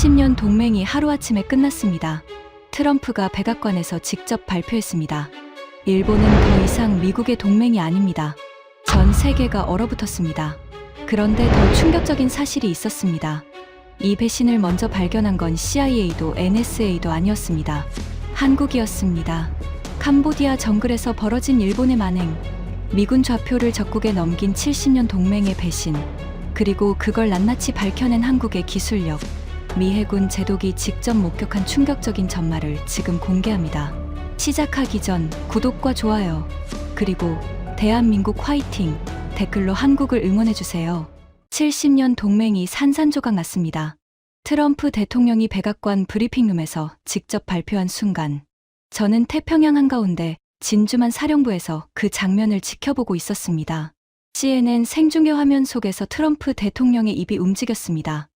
70년 동맹이 하루아침에 끝났습니다. 트럼프가 백악관에서 직접 발표했습니다. 일본은 더 이상 미국의 동맹이 아닙니다. 전 세계가 얼어붙었습니다. 그런데 더 충격적인 사실이 있었습니다. 이 배신을 먼저 발견한 건 CIA도 NSA도 아니었습니다. 한국이었습니다. 캄보디아 정글에서 벌어진 일본의 만행, 미군 좌표를 적국에 넘긴 70년 동맹의 배신, 그리고 그걸 낱낱이 밝혀낸 한국의 기술력, 미 해군 제독이 직접 목격한 충격적인 전말을 지금 공개합니다. 시작하기 전 구독과 좋아요, 그리고 대한민국 화이팅! 댓글로 한국을 응원해주세요. 70년 동맹이 산산조각 났습니다. 트럼프 대통령이 백악관 브리핑룸에서 직접 발표한 순간, 저는 태평양 한가운데 진주만 사령부에서 그 장면을 지켜보고 있었습니다. CNN 생중계 화면 속에서 트럼프 대통령의 입이 움직였습니다.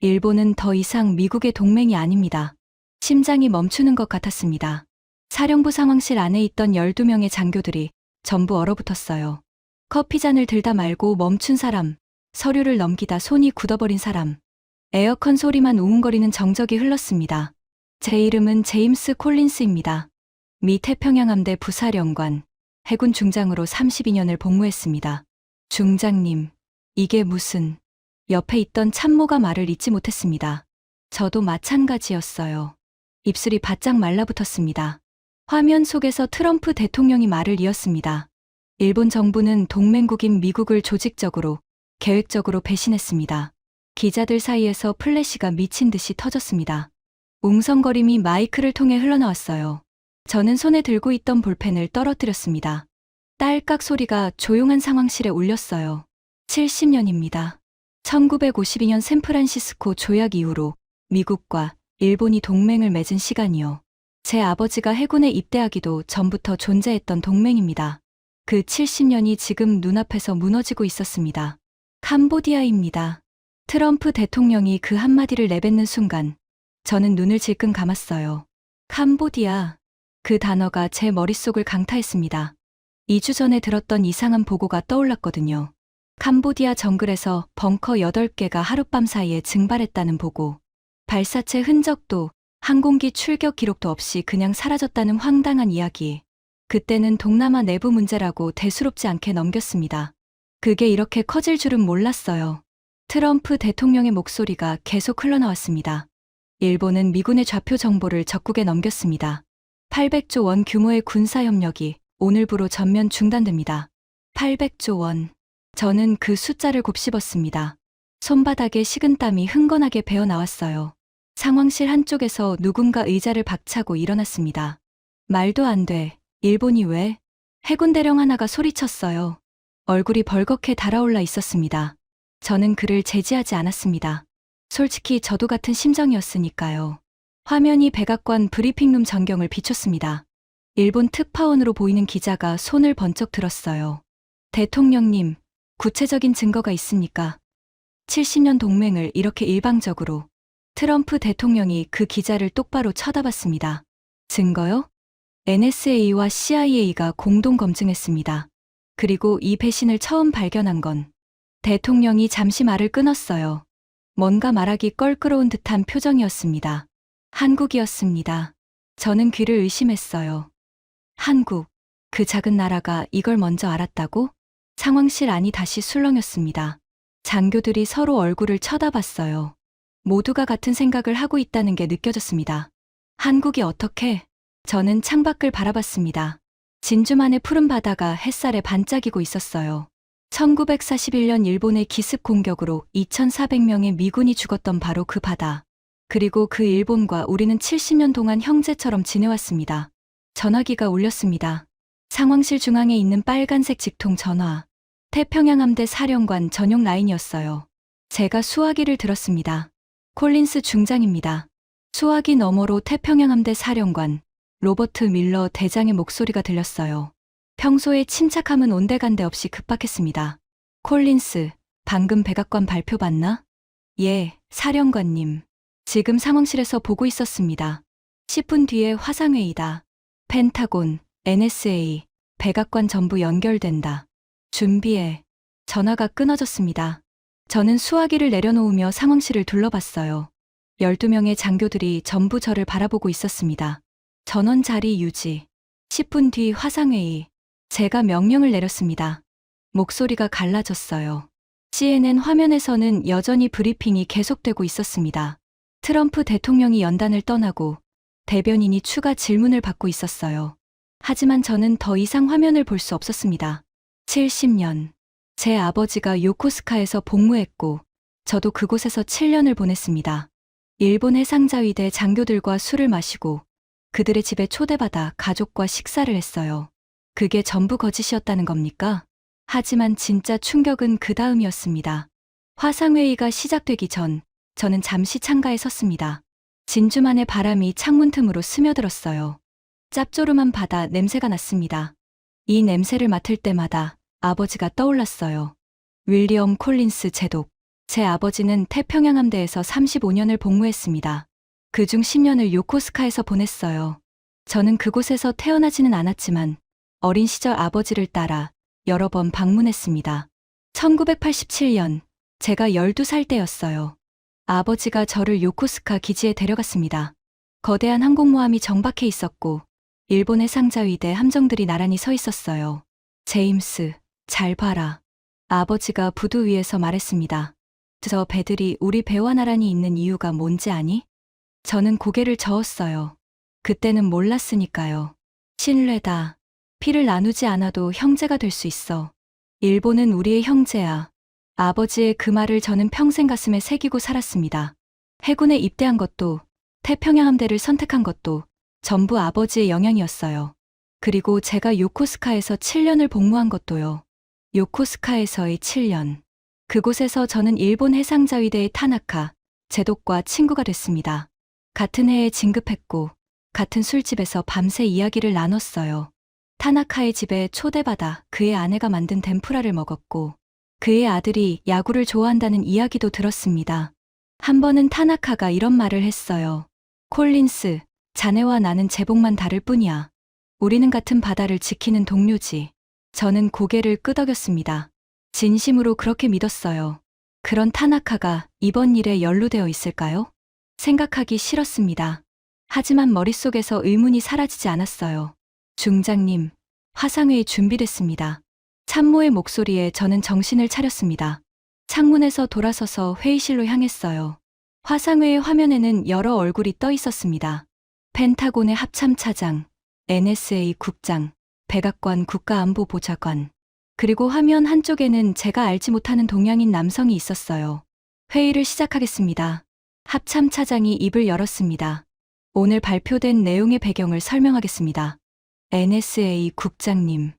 일본은 더 이상 미국의 동맹이 아닙니다. 심장이 멈추는 것 같았습니다. 사령부 상황실 안에 있던 12명의 장교들이 전부 얼어붙었어요. 커피잔을 들다 말고 멈춘 사람, 서류를 넘기다 손이 굳어버린 사람, 에어컨 소리만 우웅거리는 정적이 흘렀습니다. 제 이름은 제임스 콜린스입니다. 미 태평양 함대 부사령관, 해군 중장으로 32년을 복무했습니다. 중장님, 이게 무슨... 옆에 있던 참모가 말을 잇지 못했습니다. 저도 마찬가지였어요. 입술이 바짝 말라붙었습니다. 화면 속에서 트럼프 대통령이 말을 이었습니다. 일본 정부는 동맹국인 미국을 조직적으로, 계획적으로 배신했습니다. 기자들 사이에서 플래시가 미친 듯이 터졌습니다. 웅성거림이 마이크를 통해 흘러나왔어요. 저는 손에 들고 있던 볼펜을 떨어뜨렸습니다. 딸깍 소리가 조용한 상황실에 울렸어요. 70년입니다. 1952년 샌프란시스코 조약 이후로 미국과 일본이 동맹을 맺은 시간이요. 제 아버지가 해군에 입대하기도 전부터 존재했던 동맹입니다. 그 70년이 지금 눈앞에서 무너지고 있었습니다. 캄보디아입니다. 트럼프 대통령이 그 한마디를 내뱉는 순간 저는 눈을 질끈 감았어요. 캄보디아. 그 단어가 제 머릿속을 강타했습니다. 2주 전에 들었던 이상한 보고가 떠올랐거든요. 캄보디아 정글에서 벙커 8개가 하룻밤 사이에 증발했다는 보고, 발사체 흔적도 항공기 출격 기록도 없이 그냥 사라졌다는 황당한 이야기. 그때는 동남아 내부 문제라고 대수롭지 않게 넘겼습니다. 그게 이렇게 커질 줄은 몰랐어요. 트럼프 대통령의 목소리가 계속 흘러나왔습니다. 일본은 미군의 좌표 정보를 적국에 넘겼습니다. 800조 원 규모의 군사협력이 오늘부로 전면 중단됩니다. 800조 원. 저는 그 숫자를 곱씹었습니다. 손바닥에 식은땀이 흥건하게 배어나왔어요. 상황실 한쪽에서 누군가 의자를 박차고 일어났습니다. 말도 안 돼. 일본이 왜? 해군대령 하나가 소리쳤어요. 얼굴이 벌겋게 달아올라 있었습니다. 저는 그를 제지하지 않았습니다. 솔직히 저도 같은 심정이었으니까요. 화면이 백악관 브리핑룸 전경을 비췄습니다. 일본 특파원으로 보이는 기자가 손을 번쩍 들었어요. 대통령님, 구체적인 증거가 있습니까? 70년 동맹을 이렇게 일방적으로. 트럼프 대통령이 그 기자를 똑바로 쳐다봤습니다. 증거요? NSA와 CIA가 공동 검증했습니다. 그리고 이 배신을 처음 발견한 건 대통령이 잠시 말을 끊었어요. 뭔가 말하기 껄끄러운 듯한 표정이었습니다. 한국이었습니다. 저는 귀를 의심했어요. 한국, 그 작은 나라가 이걸 먼저 알았다고? 상황실 안이 다시 술렁였습니다. 장교들이 서로 얼굴을 쳐다봤어요. 모두가 같은 생각을 하고 있다는 게 느껴졌습니다. 한국이 어떻게? 저는 창밖을 바라봤습니다. 진주만의 푸른 바다가 햇살에 반짝이고 있었어요. 1941년 일본의 기습 공격으로 2,400명의 미군이 죽었던 바로 그 바다. 그리고 그 일본과 우리는 70년 동안 형제처럼 지내왔습니다. 전화기가 울렸습니다. 상황실 중앙에 있는 빨간색 직통 전화. 태평양 함대 사령관 전용 라인이었어요. 제가 수화기를 들었습니다. 콜린스 중장입니다. 수화기 너머로 태평양 함대 사령관 로버트 밀러 대장의 목소리가 들렸어요. 평소에 침착함은 온데간데 없이 급박했습니다. 콜린스, 방금 백악관 발표 봤나? 예, 사령관님. 지금 상황실에서 보고 있었습니다. 10분 뒤에 화상회의다. 펜타곤, NSA, 백악관 전부 연결된다. 준비해. 전화가 끊어졌습니다. 저는 수화기를 내려놓으며 상황실을 둘러봤어요. 12명의 장교들이 전부 저를 바라보고 있었습니다. 전원 자리 유지. 10분 뒤 화상회의. 제가 명령을 내렸습니다. 목소리가 갈라졌어요. CNN 화면에서는 여전히 브리핑이 계속되고 있었습니다. 트럼프 대통령이 연단을 떠나고 대변인이 추가 질문을 받고 있었어요. 하지만 저는 더 이상 화면을 볼 수 없었습니다. 70년. 제 아버지가 요코스카에서 복무했고 저도 그곳에서 7년을 보냈습니다. 일본 해상자위대 장교들과 술을 마시고 그들의 집에 초대받아 가족과 식사를 했어요. 그게 전부 거짓이었다는 겁니까? 하지만 진짜 충격은 그 다음이었습니다. 화상회의가 시작되기 전 저는 잠시 창가에 섰습니다. 진주만의 바람이 창문 틈으로 스며들었어요. 짭조름한 바다 냄새가 났습니다. 이 냄새를 맡을 때마다 아버지가 떠올랐어요. 윌리엄 콜린스 제독. 제 아버지는 태평양 함대에서 35년을 복무했습니다. 그중 10년을 요코스카에서 보냈어요. 저는 그곳에서 태어나지는 않았지만 어린 시절 아버지를 따라 여러 번 방문했습니다. 1987년 제가 12살 때였어요. 아버지가 저를 요코스카 기지에 데려갔습니다. 거대한 항공모함이 정박해 있었고 일본 해상자위대 함정들이 나란히 서 있었어요. 제임스, 잘 봐라. 아버지가 부두 위에서 말했습니다. 저 배들이 우리 배와 나란히 있는 이유가 뭔지 아니? 저는 고개를 저었어요. 그때는 몰랐으니까요. 신뢰다. 피를 나누지 않아도 형제가 될 수 있어. 일본은 우리의 형제야. 아버지의 그 말을 저는 평생 가슴에 새기고 살았습니다. 해군에 입대한 것도, 태평양 함대를 선택한 것도 전부 아버지의 영향이었어요. 그리고 제가 요코스카에서 7년을 복무한 것도요. 요코스카에서의 7년. 그곳에서 저는 일본 해상자위대의 타나카, 제독과 친구가 됐습니다. 같은 해에 진급했고 같은 술집에서 밤새 이야기를 나눴어요. 타나카의 집에 초대받아 그의 아내가 만든 덴푸라를 먹었고 그의 아들이 야구를 좋아한다는 이야기도 들었습니다. 한 번은 타나카가 이런 말을 했어요. 콜린스, 자네와 나는 제복만 다를 뿐이야. 우리는 같은 바다를 지키는 동료지. 저는 고개를 끄덕였습니다. 진심으로 그렇게 믿었어요. 그런 타나카가 이번 일에 연루되어 있을까요? 생각하기 싫었습니다. 하지만 머릿속에서 의문이 사라지지 않았어요. 중장님, 화상회의 준비됐습니다. 참모의 목소리에 저는 정신을 차렸습니다. 창문에서 돌아서서 회의실로 향했어요. 화상회의 화면에는 여러 얼굴이 떠 있었습니다. 펜타곤의 합참차장, NSA 국장, 백악관 국가안보보좌관, 그리고 화면 한쪽에는 제가 알지 못하는 동양인 남성이 있었어요. 회의를 시작하겠습니다. 합참차장이 입을 열었습니다. 오늘 발표된 내용의 배경을 설명하겠습니다. NSA 국장님.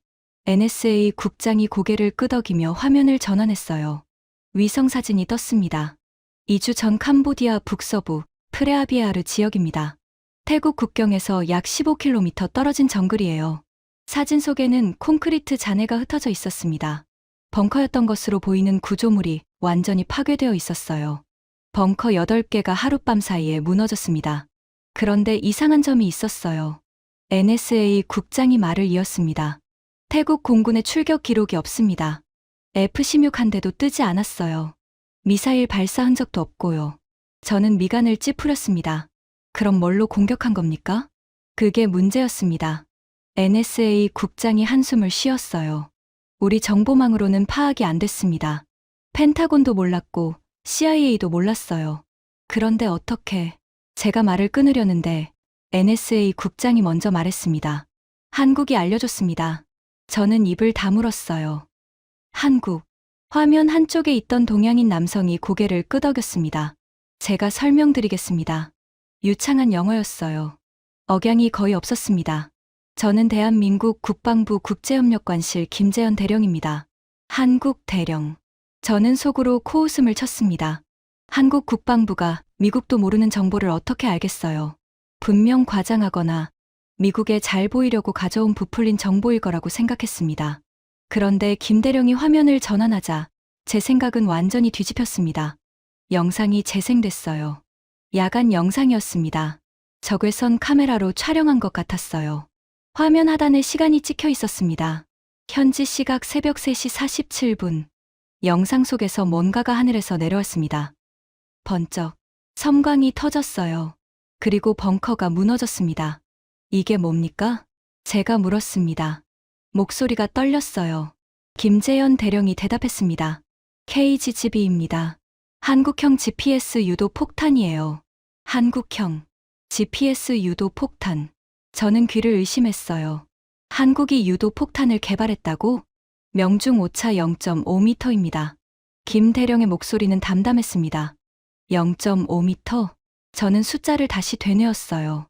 NSA 국장이 고개를 끄덕이며 화면을 전환했어요. 위성사진이 떴습니다. 2주 전 캄보디아 북서부 프레아비아르 지역입니다. 태국 국경에서 약 15km 떨어진 정글이에요. 사진 속에는 콘크리트 잔해가 흩어져 있었습니다. 벙커였던 것으로 보이는 구조물이 완전히 파괴되어 있었어요. 벙커 8개가 하룻밤 사이에 무너졌습니다. 그런데 이상한 점이 있었어요. NSA 국장이 말을 이었습니다. 태국 공군의 출격 기록이 없습니다. F-16 한 대도 뜨지 않았어요. 미사일 발사 흔적도 없고요. 저는 미간을 찌푸렸습니다. 그럼 뭘로 공격한 겁니까? 그게 문제였습니다. NSA 국장이 한숨을 쉬었어요. 우리 정보망으로는 파악이 안 됐습니다. 펜타곤도 몰랐고 CIA도 몰랐어요. 그런데 어떻게? 제가 말을 끊으려는데 NSA 국장이 먼저 말했습니다. 한국이 알려줬습니다. 저는 입을 다물었어요. 한국. 화면 한쪽에 있던 동양인 남성이 고개를 끄덕였습니다. 제가 설명드리겠습니다. 유창한 영어였어요. 억양이 거의 없었습니다. 저는 대한민국 국방부 국제협력관실 김재현 대령입니다. 한국 대령. 저는 속으로 코웃음을 쳤습니다. 한국 국방부가 미국도 모르는 정보를 어떻게 알겠어요. 분명 과장하거나 미국에 잘 보이려고 가져온 부풀린 정보일 거라고 생각했습니다. 그런데 김 대령이 화면을 전환하자 제 생각은 완전히 뒤집혔습니다. 영상이 재생됐어요. 야간 영상이었습니다. 적외선 카메라로 촬영한 것 같았어요. 화면 하단에 시간이 찍혀 있었습니다. 현지 시각 새벽 3시 47분. 영상 속에서 뭔가가 하늘에서 내려왔습니다. 번쩍. 섬광이 터졌어요. 그리고 벙커가 무너졌습니다. 이게 뭡니까? 제가 물었습니다. 목소리가 떨렸어요. 김재현 대령이 대답했습니다. KGB입니다. 한국형 GPS 유도 폭탄이에요. 한국형 GPS 유도 폭탄. 저는 귀를 의심했어요. 한국이 유도 폭탄을 개발했다고? 명중 오차 0.5m입니다. 김 대령의 목소리는 담담했습니다. 0.5m? 저는 숫자를 다시 되뇌었어요.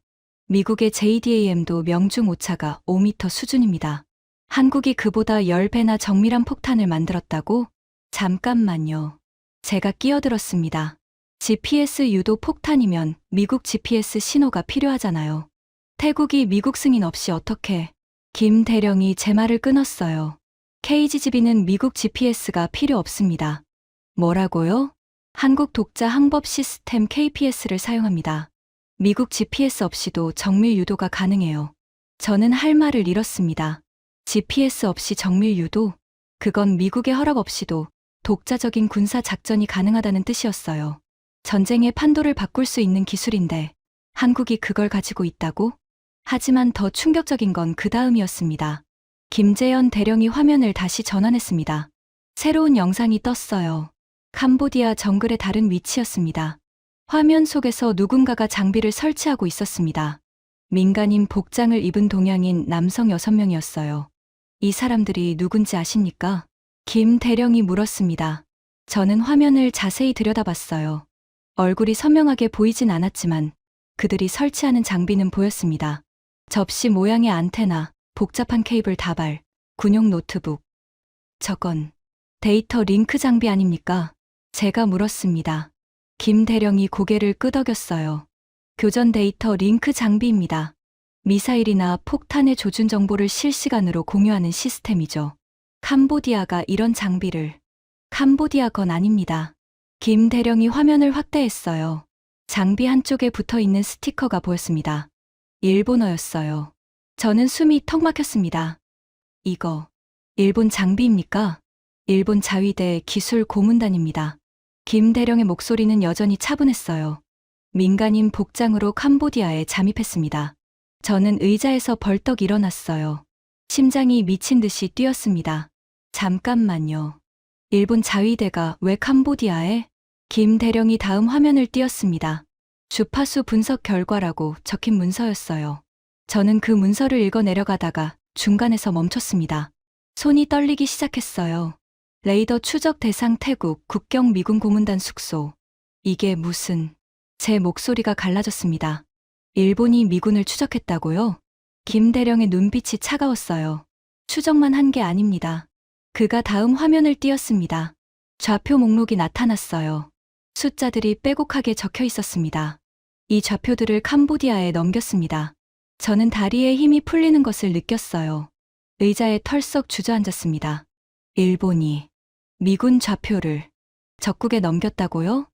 미국의 JDAM도 명중 오차가 5m 수준입니다. 한국이 그보다 10배나 정밀한 폭탄을 만들었다고? 잠깐만요. 제가 끼어들었습니다. GPS 유도 폭탄이면 미국 GPS 신호가 필요하잖아요. 태국이 미국 승인 없이 어떻게? 김 대령이 제 말을 끊었어요. KGB는 미국 GPS가 필요 없습니다. 뭐라고요? 한국 독자 항법 시스템 KPS를 사용합니다. 미국 GPS 없이도 정밀 유도가 가능해요. 저는 할 말을 잃었습니다. GPS 없이 정밀 유도? 그건 미국의 허락 없이도 독자적인 군사 작전이 가능하다는 뜻이었어요. 전쟁의 판도를 바꿀 수 있는 기술인데 한국이 그걸 가지고 있다고? 하지만 더 충격적인 건 그 다음이었습니다. 김재현 대령이 화면을 다시 전환했습니다. 새로운 영상이 떴어요. 캄보디아 정글의 다른 위치였습니다. 화면 속에서 누군가가 장비를 설치하고 있었습니다. 민간인 복장을 입은 동양인 남성 6명이었어요. 이 사람들이 누군지 아십니까? 김 대령이 물었습니다. 저는 화면을 자세히 들여다봤어요. 얼굴이 선명하게 보이진 않았지만 그들이 설치하는 장비는 보였습니다. 접시 모양의 안테나, 복잡한 케이블 다발, 군용 노트북. 저건 데이터 링크 장비 아닙니까? 제가 물었습니다. 김 대령이 고개를 끄덕였어요. 교전 데이터 링크 장비입니다. 미사일이나 폭탄의 조준 정보를 실시간으로 공유하는 시스템이죠. 캄보디아가 이런 장비를. 캄보디아 건 아닙니다. 김 대령이 화면을 확대했어요. 장비 한쪽에 붙어 있는 스티커가 보였습니다. 일본어였어요. 저는 숨이 턱 막혔습니다. 이거 일본 장비입니까? 일본 자위대 기술 고문단입니다. 김 대령의 목소리는 여전히 차분했어요. 민간인 복장으로 캄보디아에 잠입했습니다. 저는 의자에서 벌떡 일어났어요. 심장이 미친 듯이 뛰었습니다. 잠깐만요. 일본 자위대가 왜 캄보디아에? 김 대령이 다음 화면을 띄웠습니다. 주파수 분석 결과라고 적힌 문서였어요. 저는 그 문서를 읽어 내려가다가 중간에서 멈췄습니다. 손이 떨리기 시작했어요. 레이더 추적 대상 태국 국경 미군 고문단 숙소. 이게 무슨... 제 목소리가 갈라졌습니다. 일본이 미군을 추적했다고요? 김 대령의 눈빛이 차가웠어요. 추적만 한 게 아닙니다. 그가 다음 화면을 띄웠습니다. 좌표 목록이 나타났어요. 숫자들이 빼곡하게 적혀 있었습니다. 이 좌표들을 캄보디아에 넘겼습니다. 저는 다리에 힘이 풀리는 것을 느꼈어요. 의자에 털썩 주저앉았습니다. 일본이 미군 좌표를 적국에 넘겼다고요?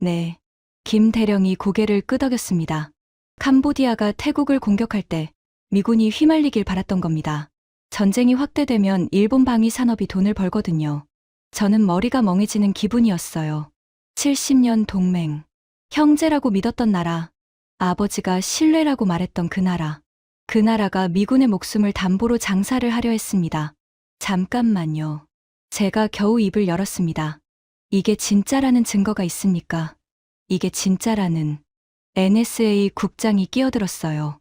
네. 김 대령이 고개를 끄덕였습니다. 캄보디아가 태국을 공격할 때 미군이 휘말리길 바랐던 겁니다. 전쟁이 확대되면 일본 방위 산업이 돈을 벌거든요. 저는 머리가 멍해지는 기분이었어요. 70년 동맹. 형제라고 믿었던 나라. 아버지가 신뢰라고 말했던 그 나라. 그 나라가 미군의 목숨을 담보로 장사를 하려 했습니다. 잠깐만요. 제가 겨우 입을 열었습니다. 이게 진짜라는 증거가 있습니까? 이게 진짜라는. NSA 국장이 끼어들었어요.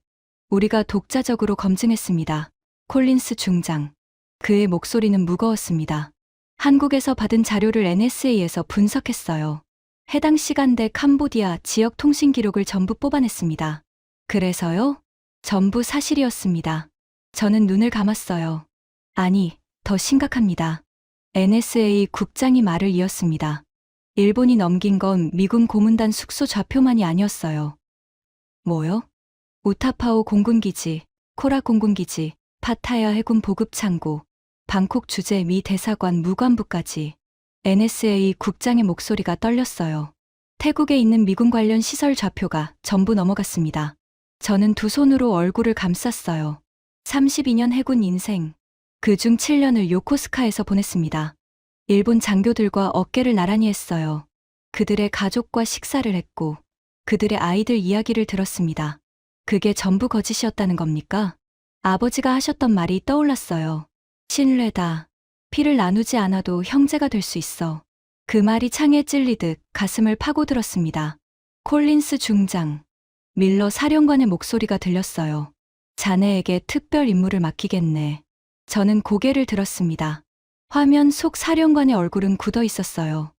우리가 독자적으로 검증했습니다. 콜린스 중장. 그의 목소리는 무거웠습니다. 한국에서 받은 자료를 NSA에서 분석했어요. 해당 시간대 캄보디아 지역 통신 기록을 전부 뽑아냈습니다. 그래서요? 전부 사실이었습니다. 저는 눈을 감았어요. 아니, 더 심각합니다. NSA 국장이 말을 이었습니다. 일본이 넘긴 건 미군 고문단 숙소 좌표만이 아니었어요. 뭐요? 우타파오 공군기지, 코라 공군기지, 파타야 해군 보급창고, 방콕 주재 미 대사관 무관부까지. NSA 국장의 목소리가 떨렸어요. 태국에 있는 미군 관련 시설 좌표가 전부 넘어갔습니다. 저는 두 손으로 얼굴을 감쌌어요. 32년 해군 인생. 그중 7년을 요코스카에서 보냈습니다. 일본 장교들과 어깨를 나란히 했어요. 그들의 가족과 식사를 했고 그들의 아이들 이야기를 들었습니다. 그게 전부 거짓이었다는 겁니까? 아버지가 하셨던 말이 떠올랐어요. 신뢰다. 피를 나누지 않아도 형제가 될 수 있어. 그 말이 창에 찔리듯 가슴을 파고들었습니다. 콜린스 중장. 밀러 사령관의 목소리가 들렸어요. 자네에게 특별 임무를 맡기겠네. 저는 고개를 들었습니다. 화면 속 사령관의 얼굴은 굳어 있었어요.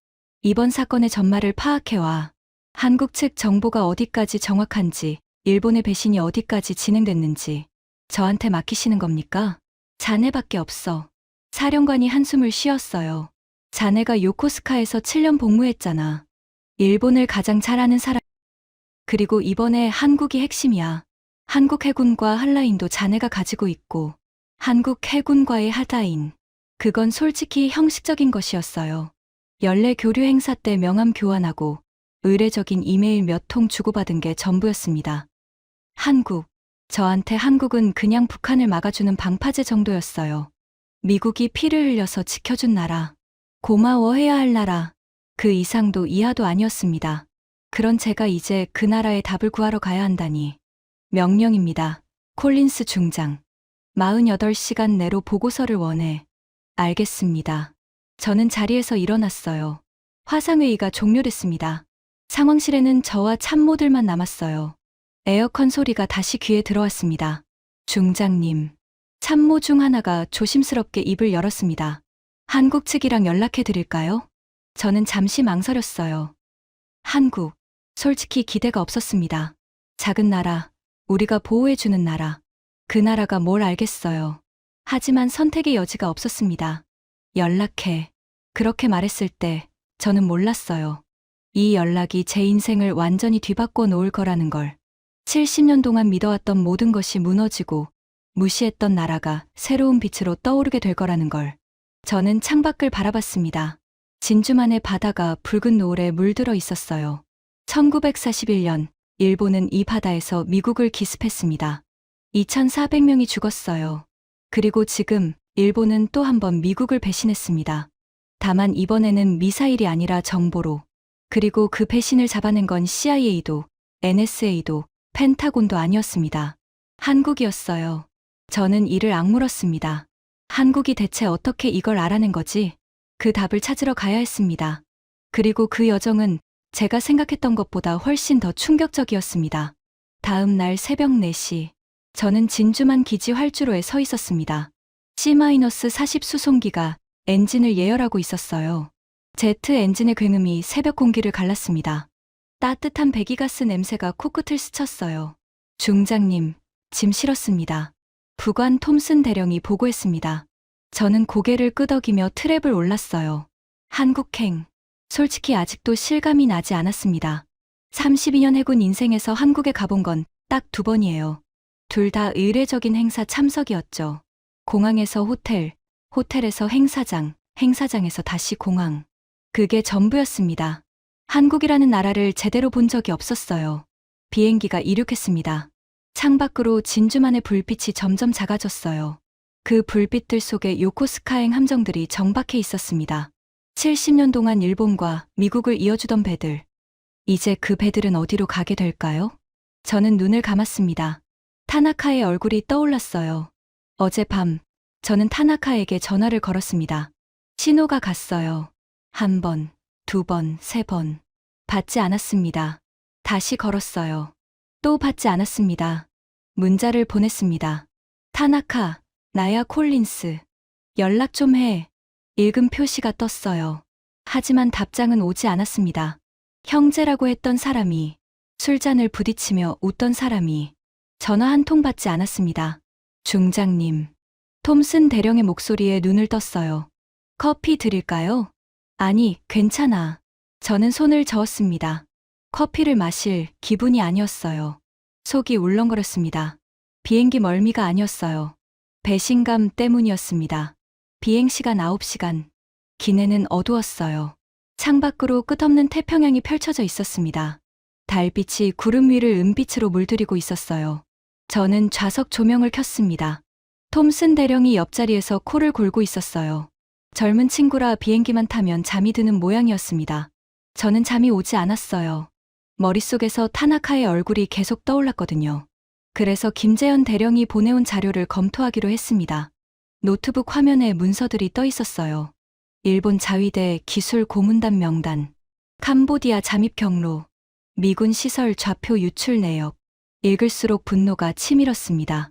이번 사건의 전말을 파악해와. 한국 측 정보가 어디까지 정확한지, 일본의 배신이 어디까지 진행됐는지 저한테 맡기시는 겁니까? 자네밖에 없어. 사령관이 한숨을 쉬었어요. 자네가 요코스카에서 7년 복무했잖아. 일본을 가장 잘 아는 사람. 그리고 이번에 한국이 핵심이야. 한국 해군과 한라인도 자네가 가지고 있고 한국 해군과의 하다인. 그건 솔직히 형식적인 것이었어요. 연례 교류 행사 때 명함 교환하고 의례적인 이메일 몇 통 주고받은 게 전부였습니다. 한국. 저한테 한국은 그냥 북한을 막아주는 방파제 정도였어요. 미국이 피를 흘려서 지켜준 나라. 고마워해야 할 나라. 그 이상도 이하도 아니었습니다. 그런 제가 이제 그 나라의 답을 구하러 가야 한다니. 명령입니다. 콜린스 중장. 48시간 내로 보고서를 원해. 알겠습니다. 저는 자리에서 일어났어요. 화상회의가 종료됐습니다. 상황실에는 저와 참모들만 남았어요. 에어컨 소리가 다시 귀에 들어왔습니다. 중장님. 참모 중 하나가 조심스럽게 입을 열었습니다. 한국 측이랑 연락해 드릴까요? 저는 잠시 망설였어요. 한국. 솔직히 기대가 없었습니다. 작은 나라, 우리가 보호해주는 나라. 그 나라가 뭘 알겠어요. 하지만 선택의 여지가 없었습니다. 연락해. 그렇게 말했을 때 저는 몰랐어요. 이 연락이 제 인생을 완전히 뒤바꿔 놓을 거라는 걸. 70년 동안 믿어왔던 모든 것이 무너지고 무시했던 나라가 새로운 빛으로 떠오르게 될 거라는 걸. 저는 창밖을 바라봤습니다. 진주만의 바다가 붉은 노을에 물들어 있었어요. 1941년 일본은 이 바다에서 미국을 기습했습니다. 2,400명이 죽었어요. 그리고 지금 일본은 또 한 번 미국을 배신했습니다. 다만 이번에는 미사일이 아니라 정보로. 그리고 그 배신을 잡아낸 건 CIA도, NSA도, 펜타곤도 아니었습니다. 한국이었어요. 저는 이를 악물었습니다. 한국이 대체 어떻게 이걸 알아낸 거지? 그 답을 찾으러 가야 했습니다. 그리고 그 여정은 제가 생각했던 것보다 훨씬 더 충격적이었습니다. 다음 날 새벽 4시, 저는 진주만 기지 활주로에 서 있었습니다. C-40 수송기가 엔진을 예열하고 있었어요. 제트 엔진의 굉음이 새벽 공기를 갈랐습니다. 따뜻한 배기가스 냄새가 코끝을 스쳤어요. 중장님, 짐 실었습니다. 부관 톰슨 대령이 보고했습니다. 저는 고개를 끄덕이며 트랩을 올랐어요. 한국행. 솔직히 아직도 실감이 나지 않았습니다. 32년 해군 인생에서 한국에 가본 건 딱 2번이에요. 둘 다 의례적인 행사 참석이었죠. 공항에서 호텔, 호텔에서 행사장, 행사장에서 다시 공항. 그게 전부였습니다. 한국이라는 나라를 제대로 본 적이 없었어요. 비행기가 이륙했습니다. 창밖으로 진주만의 불빛이 점점 작아졌어요. 그 불빛들 속에 요코스카행 함정들이 정박해 있었습니다. 70년 동안 일본과 미국을 이어주던 배들. 이제 그 배들은 어디로 가게 될까요? 저는 눈을 감았습니다. 타나카의 얼굴이 떠올랐어요. 어젯밤, 저는 타나카에게 전화를 걸었습니다. 신호가 갔어요. 1번, 2번, 3번. 받지 않았습니다. 다시 걸었어요. 또 받지 않았습니다. 문자를 보냈습니다. 타나카, 나야 콜린스. 연락 좀 해. 읽음 표시가 떴어요. 하지만 답장은 오지 않았습니다. 형제라고 했던 사람이, 술잔을 부딪히며 웃던 사람이 전화 한 통 받지 않았습니다. 중장님. 톰슨 대령의 목소리에 눈을 떴어요. 커피 드릴까요? 아니, 괜찮아. 저는 손을 저었습니다. 커피를 마실 기분이 아니었어요. 속이 울렁거렸습니다. 비행기 멀미가 아니었어요. 배신감 때문이었습니다. 비행시간 9시간. 기내는 어두웠어요. 창밖으로 끝없는 태평양이 펼쳐져 있었습니다. 달빛이 구름 위를 은빛으로 물들이고 있었어요. 저는 좌석 조명을 켰습니다. 톰슨 대령이 옆자리에서 코를 골고 있었어요. 젊은 친구라 비행기만 타면 잠이 드는 모양이었습니다. 저는 잠이 오지 않았어요. 머릿속에서 타나카의 얼굴이 계속 떠올랐거든요. 그래서 김재현 대령이 보내온 자료를 검토하기로 했습니다. 노트북 화면에 문서들이 떠 있었어요. 일본 자위대 기술 고문단 명단, 캄보디아 잠입 경로, 미군 시설 좌표 유출 내역. 읽을수록 분노가 치밀었습니다.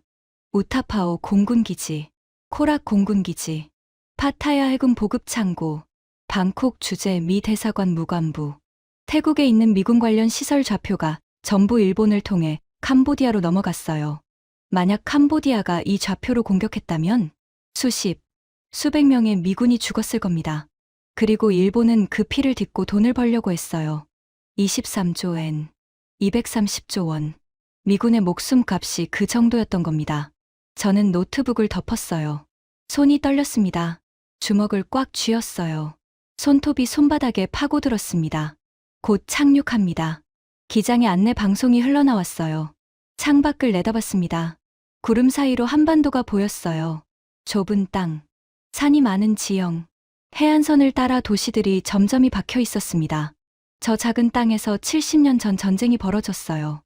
우타파오 공군기지, 코락 공군기지, 파타야 해군 보급창고, 방콕 주재 미 대사관 무관부, 태국에 있는 미군 관련 시설 좌표가 전부 일본을 통해 캄보디아로 넘어갔어요. 만약 캄보디아가 이 좌표로 공격했다면 수십, 수백 명의 미군이 죽었을 겁니다. 그리고 일본은 그 피를 딛고 돈을 벌려고 했어요. 23조 엔, 230조 원. 미군의 목숨값이 그 정도였던 겁니다. 저는 노트북을 덮었어요. 손이 떨렸습니다. 주먹을 꽉 쥐었어요. 손톱이 손바닥에 파고들었습니다. 곧 착륙합니다. 기장의 안내 방송이 흘러나왔어요. 창밖을 내다봤습니다. 구름 사이로 한반도가 보였어요. 좁은 땅, 산이 많은 지형, 해안선을 따라 도시들이 점점이 박혀 있었습니다. 저 작은 땅에서 70년 전 전쟁이 벌어졌어요.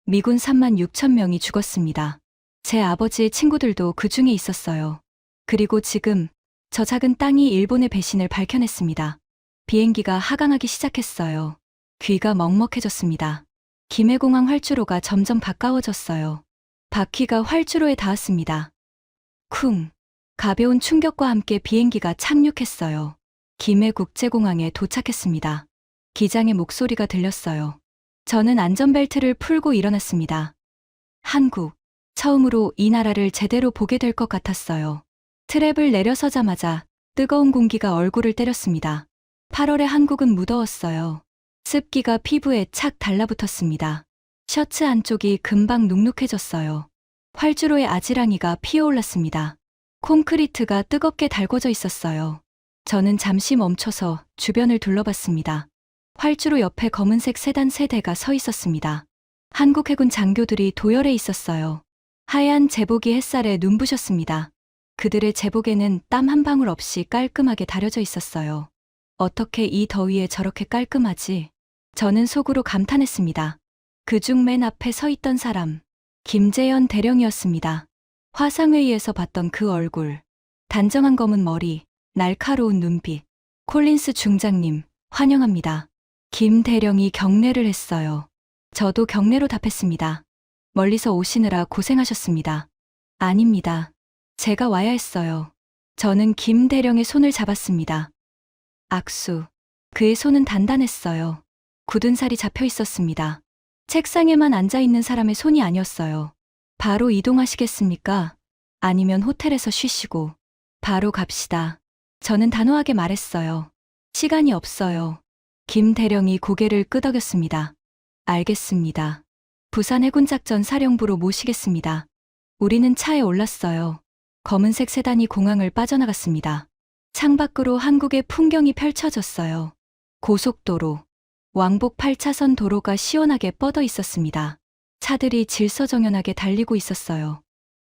미군 3만 6천 명이 죽었습니다. 제 아버지의 친구들도 그 중에 있었어요. 그리고 지금 저 작은 땅이 일본의 배신을 밝혀냈습니다. 비행기가 하강하기 시작했어요. 귀가 먹먹해졌습니다. 김해공항 활주로가 점점 가까워졌어요. 바퀴가 활주로에 닿았습니다. 쿵! 가벼운 충격과 함께 비행기가 착륙했어요. 김해국제공항에 도착했습니다. 기장의 목소리가 들렸어요. 저는 안전벨트를 풀고 일어났습니다. 한국, 처음으로 이 나라를 제대로 보게 될 것 같았어요. 트랩을 내려서자마자 뜨거운 공기가 얼굴을 때렸습니다. 8월의 한국은 무더웠어요. 습기가 피부에 착 달라붙었습니다. 셔츠 안쪽이 금방 눅눅해졌어요. 활주로의 아지랑이가 피어올랐습니다. 콘크리트가 뜨겁게 달궈져 있었어요. 저는 잠시 멈춰서 주변을 둘러봤습니다. 활주로 옆에 검은색 세단 3대가 서 있었습니다. 한국 해군 장교들이 도열해 있었어요. 하얀 제복이 햇살에 눈부셨습니다. 그들의 제복에는 땀 한 방울 없이 깔끔하게 다려져 있었어요. 어떻게 이 더위에 저렇게 깔끔하지? 저는 속으로 감탄했습니다. 그중 맨 앞에 서 있던 사람, 김재현 대령이었습니다. 화상회의에서 봤던 그 얼굴, 단정한 검은 머리, 날카로운 눈빛. 콜린스 중장님, 환영합니다. 김 대령이 경례를 했어요. 저도 경례로 답했습니다. 멀리서 오시느라 고생하셨습니다. 아닙니다. 제가 와야 했어요. 저는 김 대령의 손을 잡았습니다. 악수. 그의 손은 단단했어요. 굳은 살이 잡혀 있었습니다. 책상에만 앉아 있는 사람의 손이 아니었어요. 바로 이동하시겠습니까? 아니면 호텔에서 쉬시고. 바로 갑시다. 저는 단호하게 말했어요. 시간이 없어요. 김 대령이 고개를 끄덕였습니다. 알겠습니다. 부산 해군작전 사령부로 모시겠습니다. 우리는 차에 올랐어요. 검은색 세단이 공항을 빠져나갔습니다. 창밖으로 한국의 풍경이 펼쳐졌어요. 고속도로, 왕복 8차선 도로가 시원하게 뻗어 있었습니다. 차들이 질서정연하게 달리고 있었어요.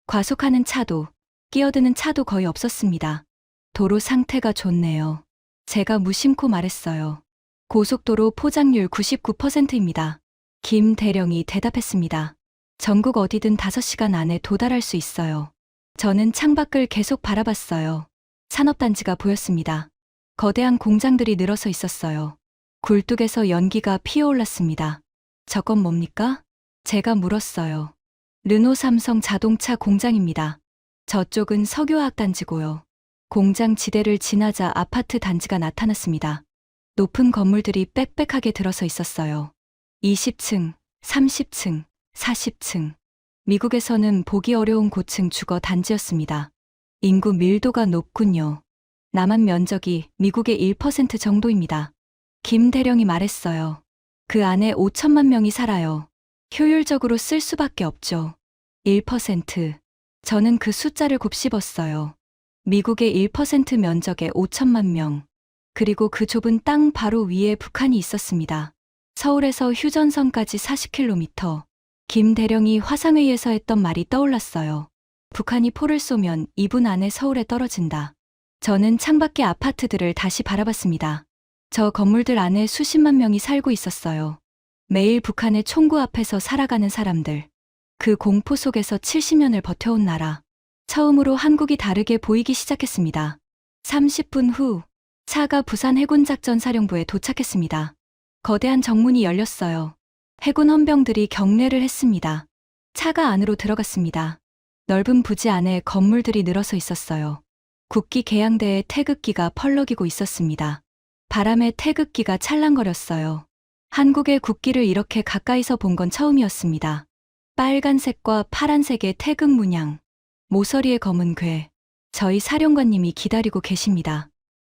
과속하는 차도, 끼어드는 차도 거의 없었습니다. 도로 상태가 좋네요. 제가 무심코 말했어요. 고속도로 포장률 99%입니다. 김 대령이 대답했습니다. 전국 어디든 5시간 안에 도달할 수 있어요. 저는 창밖을 계속 바라봤어요. 산업단지가 보였습니다. 거대한 공장들이 늘어서 있었어요. 굴뚝에서 연기가 피어올랐습니다. 저건 뭡니까? 제가 물었어요. 르노 삼성 자동차 공장입니다. 저쪽은 석유화학 단지고요. 공장 지대를 지나자 아파트 단지가 나타났습니다. 높은 건물들이 빽빽하게 들어서 있었어요. 20층, 30층, 40층. 미국에서는 보기 어려운 고층 주거 단지였습니다. 인구 밀도가 높군요. 남한 면적이 미국의 1% 정도입니다. 김 대령이 말했어요. 그 안에 5천만 명이 살아요. 효율적으로 쓸 수밖에 없죠. 1%. 저는 그 숫자를 곱씹었어요. 미국의 1% 면적에 5천만 명. 그리고 그 좁은 땅 바로 위에 북한이 있었습니다. 서울에서 휴전선까지 40km. 김 대령이 화상회의에서 했던 말이 떠올랐어요. 북한이 포를 쏘면 2분 안에 서울에 떨어진다. 저는 창밖의 아파트들을 다시 바라봤습니다. 저 건물들 안에 수십만 명이 살고 있었어요. 매일 북한의 총구 앞에서 살아가는 사람들. 그 공포 속에서 70년을 버텨온 나라. 처음으로 한국이 다르게 보이기 시작했습니다. 30분 후, 차가 부산 해군작전사령부에 도착했습니다. 거대한 정문이 열렸어요. 해군 헌병들이 경례를 했습니다. 차가 안으로 들어갔습니다. 넓은 부지 안에 건물들이 늘어서 있었어요. 국기 개양대의 태극기가 펄럭이고 있었습니다. 바람에 태극기가 찰랑거렸어요. 한국의 국기를 이렇게 가까이서 본 건 처음이었습니다. 빨간색과 파란색의 태극 문양, 모서리에 검은 궤. 저희 사령관님이 기다리고 계십니다.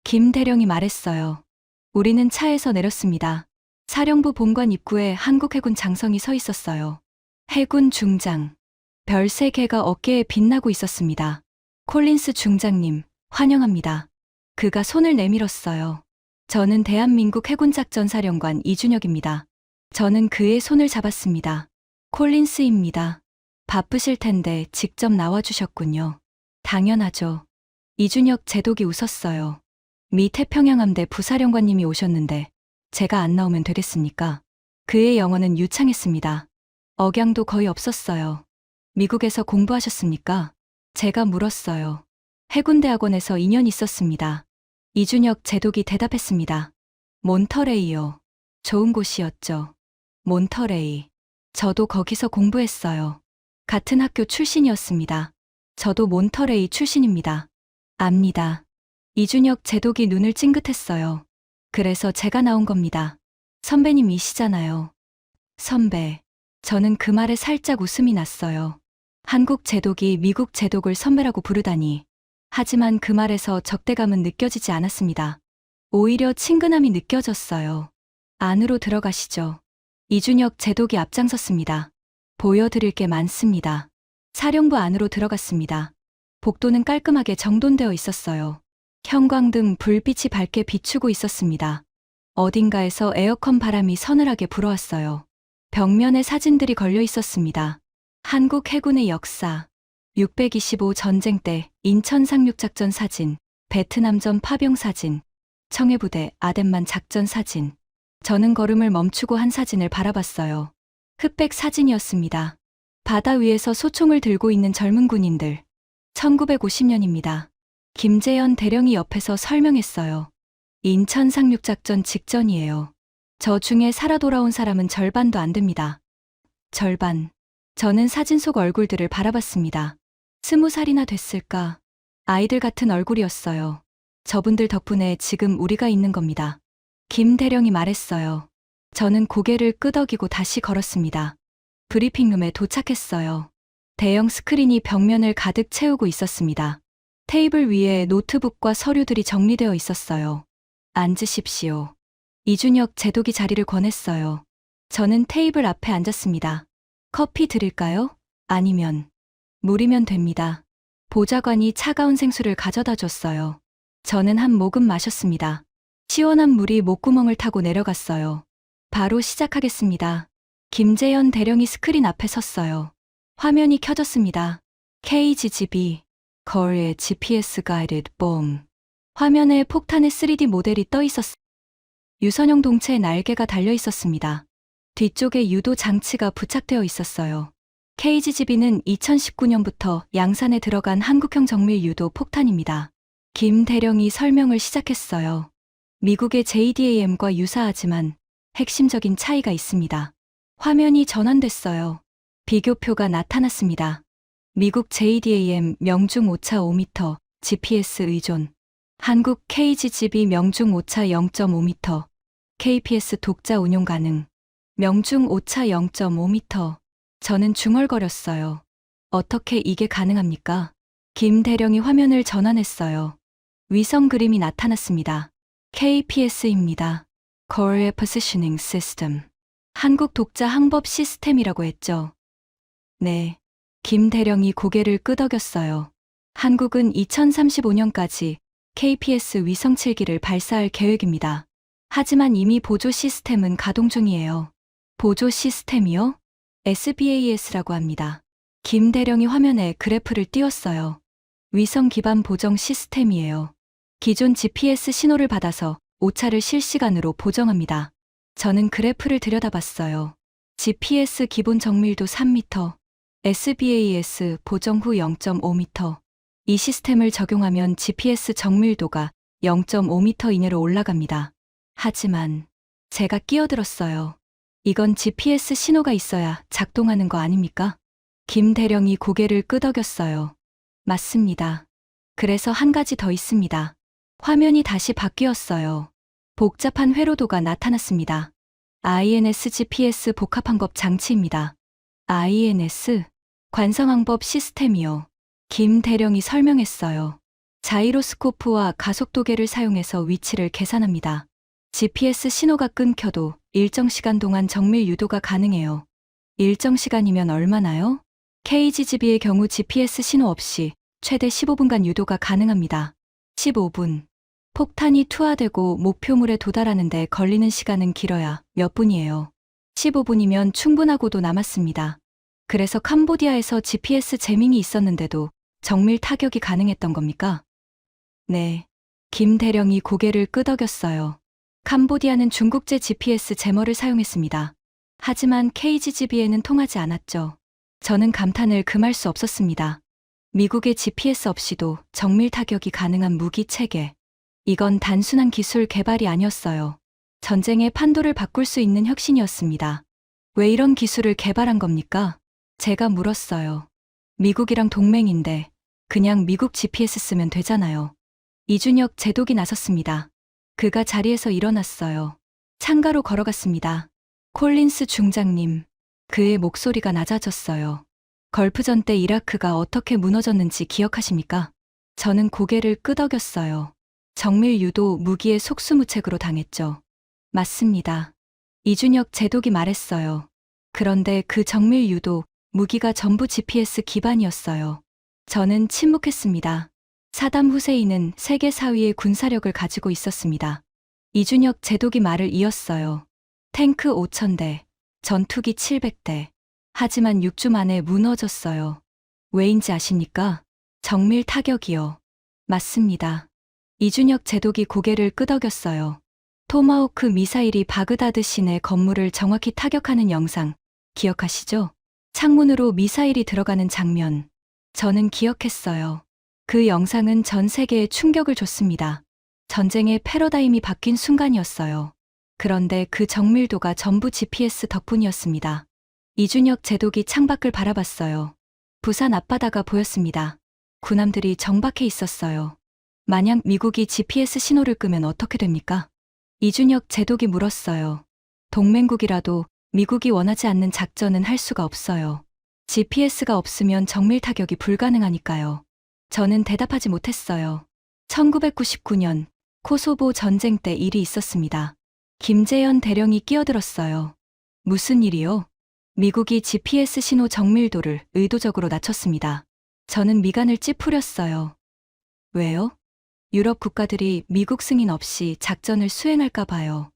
김 대령이 말했어요. 우리는 차에서 내렸습니다. 사령부 본관 입구에 한국해군 장성이 서 있었어요. 해군 중장. 별 3개가 어깨에 빛나고 있었습니다. 콜린스 중장님, 환영합니다. 그가 손을 내밀었어요. 저는 대한민국 해군작전사령관 이준혁입니다. 저는 그의 손을 잡았습니다. 콜린스입니다. 바쁘실 텐데 직접 나와주셨군요. 당연하죠. 이준혁 제독이 웃었어요. 미 태평양함대 부사령관님이 오셨는데 제가 안 나오면 되겠습니까? 그의 영어는 유창했습니다. 억양도 거의 없었어요. 미국에서 공부하셨습니까? 제가 물었어요. 해군대학원에서 2년 있었습니다. 이준혁 제독이 대답했습니다. 몬터레이요. 좋은 곳이었죠. 몬터레이. 저도 거기서 공부했어요. 같은 학교 출신이었습니다. 저도 몬터레이 출신입니다. 압니다. 이준혁 제독이 눈을 찡긋했어요. 그래서 제가 나온 겁니다. 선배님이시잖아요. 선배. 저는 그 말에 살짝 웃음이 났어요. 한국 제독이 미국 제독을 선배라고 부르다니. 하지만 그 말에서 적대감은 느껴지지 않았습니다. 오히려 친근함이 느껴졌어요. 안으로 들어가시죠. 이준혁 제독이 앞장섰습니다. 보여드릴 게 많습니다. 사령부 안으로 들어갔습니다. 복도는 깔끔하게 정돈되어 있었어요. 형광등 불빛이 밝게 비추고 있었습니다. 어딘가에서 에어컨 바람이 서늘하게 불어왔어요. 벽면에 사진들이 걸려 있었습니다. 한국 해군의 역사, 625 전쟁 때 인천 상륙작전 사진, 베트남전 파병 사진, 청해부대 아덴만 작전 사진. 저는 걸음을 멈추고 한 사진을 바라봤어요. 흑백 사진이었습니다. 바다 위에서 소총을 들고 있는 젊은 군인들. 1950년입니다. 김재현 대령이 옆에서 설명했어요. 인천 상륙작전 직전이에요. 저 중에 살아 돌아온 사람은 절반도 안 됩니다. 절반. 저는 사진 속 얼굴들을 바라봤습니다. 20살이나 됐을까? 아이들 같은 얼굴이었어요. 저분들 덕분에 지금 우리가 있는 겁니다. 김 대령이 말했어요. 저는 고개를 끄덕이고 다시 걸었습니다. 브리핑룸에 도착했어요. 대형 스크린이 벽면을 가득 채우고 있었습니다. 테이블 위에 노트북과 서류들이 정리되어 있었어요. 앉으십시오. 이준혁 제독이 자리를 권했어요. 저는 테이블 앞에 앉았습니다. 커피 드릴까요? 아니면 물이면 됩니다. 보좌관이 차가운 생수를 가져다 줬어요. 저는 한 모금 마셨습니다. 시원한 물이 목구멍을 타고 내려갔어요. 바로 시작하겠습니다. 김재현 대령이 스크린 앞에 섰어요. 화면이 켜졌습니다. KGB, 거리의 GPS Guided Bomb. 화면에 폭탄의 3D 모델이 떠 있었습니다. 유선용 동체에 날개가 달려 있었습니다. 뒤쪽에 유도 장치가 부착되어 있었어요. KGB는 2019년부터 양산에 들어간 한국형 정밀 유도 폭탄입니다. 김 대령이 설명을 시작했어요. 미국의 JDAM과 유사하지만 핵심적인 차이가 있습니다. 화면이 전환됐어요. 비교표가 나타났습니다. 미국 JDAM 명중 오차 5m, GPS 의존. 한국 KGB 명중 오차 0.5m, KPS 독자 운용 가능. 명중 오차 0.5m. 저는 중얼거렸어요. 어떻게 이게 가능합니까? 김 대령이 화면을 전환했어요. 위성 그림이 나타났습니다. KPS입니다. Korea Positioning System. 한국 독자 항법 시스템이라고 했죠. 네. 김 대령이 고개를 끄덕였어요. 한국은 2035년까지 KPS 위성 7기를 발사할 계획입니다. 하지만 이미 보조 시스템은 가동 중이에요. 보조 시스템이요? SBAS라고 합니다. 김 대령이 화면에 그래프를 띄웠어요. 위성 기반 보정 시스템이에요. 기존 GPS 신호를 받아서 오차를 실시간으로 보정합니다. 저는 그래프를 들여다봤어요. GPS 기본 정밀도 3m, SBAS 보정 후 0.5m. 이 시스템을 적용하면 GPS 정밀도가 0.5m 이내로 올라갑니다. 하지만 제가 끼어들었어요. 이건 GPS 신호가 있어야 작동하는 거 아닙니까? 김 대령이 고개를 끄덕였어요. 맞습니다. 그래서 한 가지 더 있습니다. 화면이 다시 바뀌었어요. 복잡한 회로도가 나타났습니다. INS GPS 복합항법 장치입니다. INS? 관성항법 시스템이요. 김 대령이 설명했어요. 자이로스코프와 가속도계를 사용해서 위치를 계산합니다. GPS 신호가 끊겨도 일정 시간 동안 정밀 유도가 가능해요. 일정 시간이면 얼마나요? KGGB의 경우 GPS 신호 없이 최대 15분간 유도가 가능합니다. 15분. 폭탄이 투하되고 목표물에 도달하는 데 걸리는 시간은 길어야 몇 분이에요. 15분이면 충분하고도 남았습니다. 그래서 캄보디아에서 GPS 재밍이 있었는데도 정밀 타격이 가능했던 겁니까? 네. 김 대령이 고개를 끄덕였어요. 캄보디아는 중국제 GPS 제머를 사용했습니다. 하지만 KGGB에는 통하지 않았죠. 저는 감탄을 금할 수 없었습니다. 미국의 GPS 없이도 정밀 타격이 가능한 무기 체계. 이건 단순한 기술 개발이 아니었어요. 전쟁의 판도를 바꿀 수 있는 혁신이었습니다. 왜 이런 기술을 개발한 겁니까? 제가 물었어요. 미국이랑 동맹인데 그냥 미국 GPS 쓰면 되잖아요. 이준혁 제독이 나섰습니다. 그가 자리에서 일어났어요. 창가로 걸어갔습니다. 콜린스 중장님. 그의 목소리가 낮아졌어요. 걸프전 때 이라크가 어떻게 무너졌는지 기억하십니까? 저는 고개를 끄덕였어요. 정밀 유도 무기의 속수무책으로 당했죠. 맞습니다. 이준혁 제독이 말했어요. 그런데 그 정밀 유도 무기가 전부 GPS 기반이었어요. 저는 침묵했습니다. 사담 후세인은 세계 4위의 군사력을 가지고 있었습니다. 이준혁 제독이 말을 이었어요. 탱크 5,000대, 전투기 700대. 하지만 6주 만에 무너졌어요. 왜인지 아십니까? 정밀 타격이요. 맞습니다. 이준혁 제독이 고개를 끄덕였어요. 토마호크 미사일이 바그다드 시내 건물을 정확히 타격하는 영상, 기억하시죠? 창문으로 미사일이 들어가는 장면. 저는 기억했어요. 그 영상은 전 세계에 충격을 줬습니다. 전쟁의 패러다임이 바뀐 순간이었어요. 그런데 그 정밀도가 전부 GPS 덕분이었습니다. 이준혁 제독이 창밖을 바라봤어요. 부산 앞바다가 보였습니다. 군함들이 정박해 있었어요. 만약 미국이 GPS 신호를 끄면 어떻게 됩니까? 이준혁 제독이 물었어요. 동맹국이라도 미국이 원하지 않는 작전은 할 수가 없어요. GPS가 없으면 정밀 타격이 불가능하니까요. 저는 대답하지 못했어요. 1999년 코소보 전쟁 때 일이 있었습니다. 김재현 대령이 끼어들었어요. 무슨 일이요? 미국이 GPS 신호 정밀도를 의도적으로 낮췄습니다. 저는 미간을 찌푸렸어요. 왜요? 유럽 국가들이 미국 승인 없이 작전을 수행할까 봐요.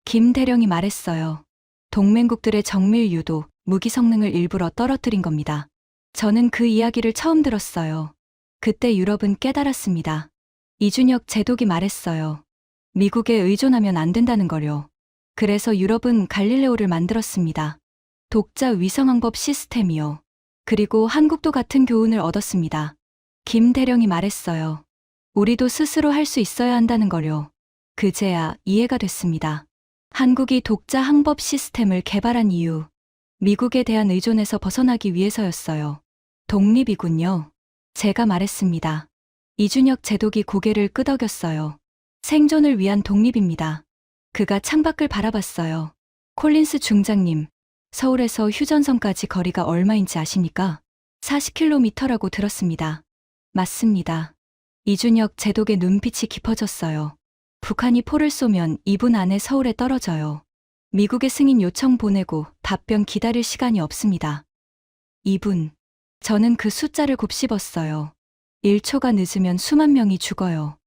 김 대령이 말했어요. 동맹국들의 정밀 유도, 무기 성능을 일부러 떨어뜨린 겁니다. 저는 그 이야기를 처음 들었어요. 그때 유럽은 깨달았습니다. 이준혁 제독이 말했어요. 미국에 의존하면 안 된다는 걸요. 그래서 유럽은 갈릴레오를 만들었습니다. 독자 위성항법 시스템이요. 그리고 한국도 같은 교훈을 얻었습니다. 김 대령이 말했어요. 우리도 스스로 할 수 있어야 한다는 걸요. 그제야 이해가 됐습니다. 한국이 독자 항법 시스템을 개발한 이유, 미국에 대한 의존에서 벗어나기 위해서였어요. 독립이군요. 제가 말했습니다. 이준혁 제독이 고개를 끄덕였어요. 생존을 위한 독립입니다. 그가 창밖을 바라봤어요. 콜린스 중장님, 서울에서 휴전선까지 거리가 얼마인지 아십니까? 40km라고 들었습니다. 맞습니다. 이준혁 제독의 눈빛이 깊어졌어요. 북한이 포를 쏘면 2분 안에 서울에 떨어져요. 미국의 승인 요청 보내고 답변 기다릴 시간이 없습니다. 2분. 저는 그 숫자를 곱씹었어요. 1초가 늦으면 수만 명이 죽어요.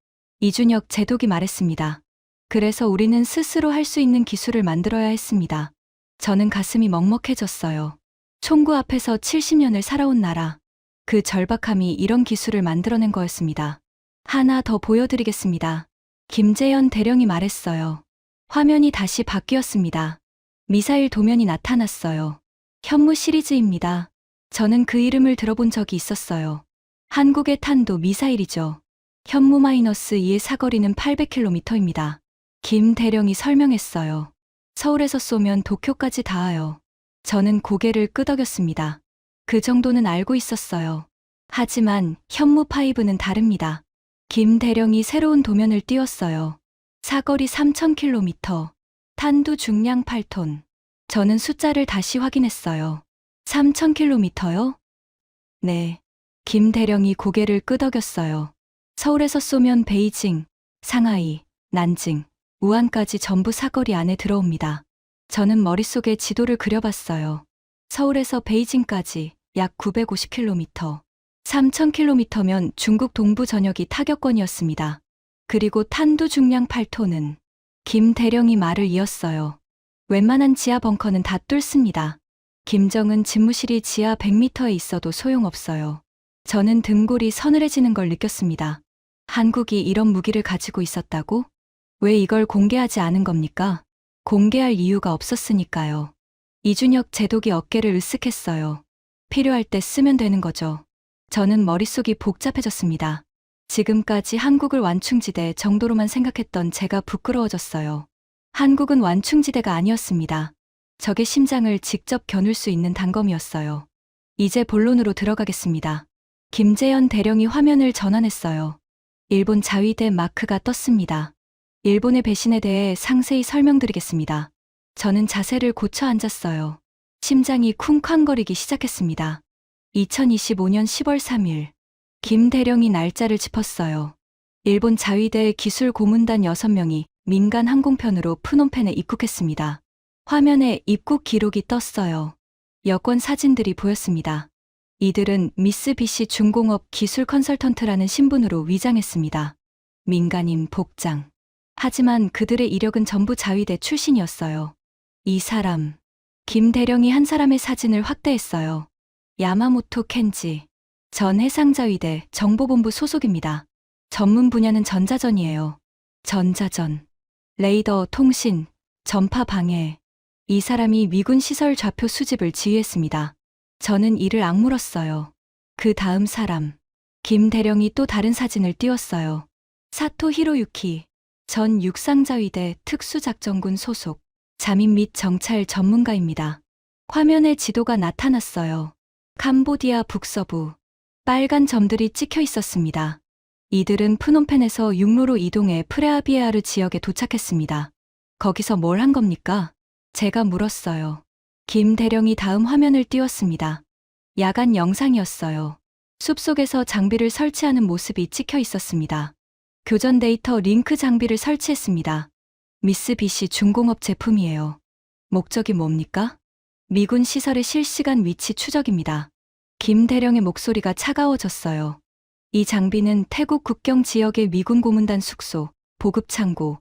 이준혁 제독이 말했습니다. 그래서 우리는 스스로 할 수 있는 기술을 만들어야 했습니다. 저는 가슴이 먹먹해졌어요. 총구 앞에서 70년을 살아온 나라. 그 절박함이 이런 기술을 만들어낸 거였습니다. 하나 더 보여드리겠습니다. 김재현 대령이 말했어요. 화면이 다시 바뀌었습니다. 미사일 도면이 나타났어요. 현무 시리즈입니다. 저는 그 이름을 들어본 적이 있었어요. 한국의 탄도 미사일이죠. 현무-2의 사거리는 800km입니다. 김 대령이 설명했어요. 서울에서 쏘면 도쿄까지 닿아요. 저는 고개를 끄덕였습니다. 그 정도는 알고 있었어요. 하지만 현무5는 다릅니다. 김 대령이 새로운 도면을 띄웠어요. 사거리 3000km, 탄두 중량 8톤. 저는 숫자를 다시 확인했어요. 3000km요? 네. 김 대령이 고개를 끄덕였어요. 서울에서 쏘면 베이징, 상하이, 난징, 우한까지 전부 사거리 안에 들어옵니다. 저는 머릿속에 지도를 그려봤어요. 서울에서 베이징까지 약 950km. 3000km면 중국 동부 전역이 타격권이었습니다. 그리고 탄두 중량 8톤은 김 대령이 말을 이었어요. 웬만한 지하 벙커는 다 뚫습니다. 김정은 집무실이 지하 100m에 있어도 소용없어요. 저는 등골이 서늘해지는 걸 느꼈습니다. 한국이 이런 무기를 가지고 있었다고? 왜 이걸 공개하지 않은 겁니까? 공개할 이유가 없었으니까요. 이준혁 제독이 어깨를 으쓱했어요. 필요할 때 쓰면 되는 거죠. 저는 머릿속이 복잡해졌습니다. 지금까지 한국을 완충지대 정도로만 생각했던 제가 부끄러워졌어요. 한국은 완충지대가 아니었습니다. 적의 심장을 직접 겨눌 수 있는 단검이었어요. 이제 본론으로 들어가겠습니다. 김재현 대령이 화면을 전환했어요. 일본 자위대 마크가 떴습니다. 일본의 배신에 대해 상세히 설명드리겠습니다. 저는 자세를 고쳐 앉았어요. 심장이 쿵쾅거리기 시작했습니다. 2025년 10월 3일. 김 대령이 날짜를 짚었어요. 일본 자위대 기술 고문단 6명이 민간 항공편으로 프놈펜에 입국했습니다. 화면에 입국 기록이 떴어요. 여권 사진들이 보였습니다. 이들은 미쓰비시 중공업 기술 컨설턴트라는 신분으로 위장했습니다. 민간인 복장. 하지만 그들의 이력은 전부 자위대 출신이었어요. 이 사람. 김 대령이 한 사람의 사진을 확대했어요. 야마모토 켄지. 전 해상자위대 정보본부 소속입니다. 전문 분야는 전자전이에요. 전자전. 레이더, 통신, 전파 방해. 이 사람이 미군 시설 좌표 수집을 지휘했습니다. 저는 이를 악물었어요. 그 다음 사람. 김 대령이 또 다른 사진을 띄웠어요. 사토 히로유키. 전 육상자위대 특수작전군 소속. 잠입 및 정찰 전문가입니다. 화면에 지도가 나타났어요. 캄보디아 북서부. 빨간 점들이 찍혀 있었습니다. 이들은 프놈펜에서 육로로 이동해 프레아비에아르 지역에 도착했습니다. 거기서 뭘 한 겁니까? 제가 물었어요. 김 대령이 다음 화면을 띄웠습니다. 야간 영상이었어요. 숲속에서 장비를 설치하는 모습이 찍혀 있었습니다. 교전 데이터 링크 장비를 설치했습니다. 미쓰비시 중공업 제품이에요. 목적이 뭡니까? 미군 시설의 실시간 위치 추적입니다. 김 대령의 목소리가 차가워졌어요. 이 장비는 태국 국경 지역의 미군 고문단 숙소, 보급 창고,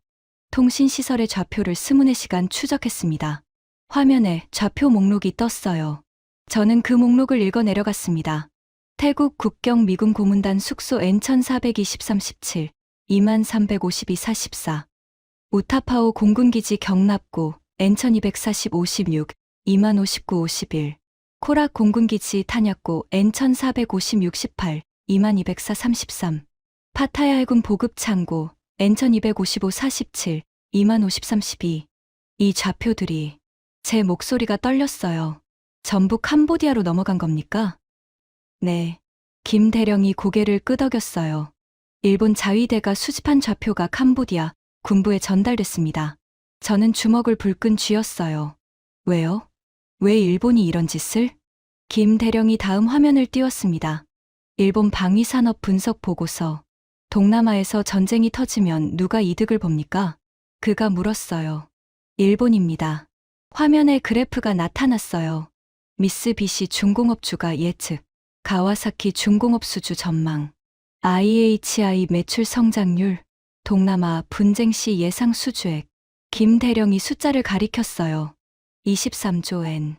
통신시설의 좌표를 스문의 시간 추적했습니다. 화면에 좌표 목록이 떴어요. 저는 그 목록을 읽어 내려갔습니다. 태국 국경 미군 고문단 숙소 N1423-17, 2352-44. 우타파오 공군기지 경납고 N1240-56, 25059-51. 코락 공군기지 탄약고 N1450-68, 2204-33. 파타야 해군 보급창고 N1255-47, 25032. 이 좌표들이 제 목소리가 떨렸어요. 전부 캄보디아로 넘어간 겁니까? 네. 김 대령이 고개를 끄덕였어요. 일본 자위대가 수집한 좌표가 캄보디아 군부에 전달됐습니다. 저는 주먹을 불끈 쥐었어요. 왜요? 왜 일본이 이런 짓을? 김 대령이 다음 화면을 띄웠습니다. 일본 방위산업 분석 보고서. 동남아에서 전쟁이 터지면 누가 이득을 봅니까? 그가 물었어요. 일본입니다. 화면에 그래프가 나타났어요. 미쓰비시 중공업주가 예측. 가와사키 중공업 수주 전망. IHI 매출 성장률. 동남아 분쟁 시 예상 수주액. 김 대령이 숫자를 가리켰어요. 23조 엔.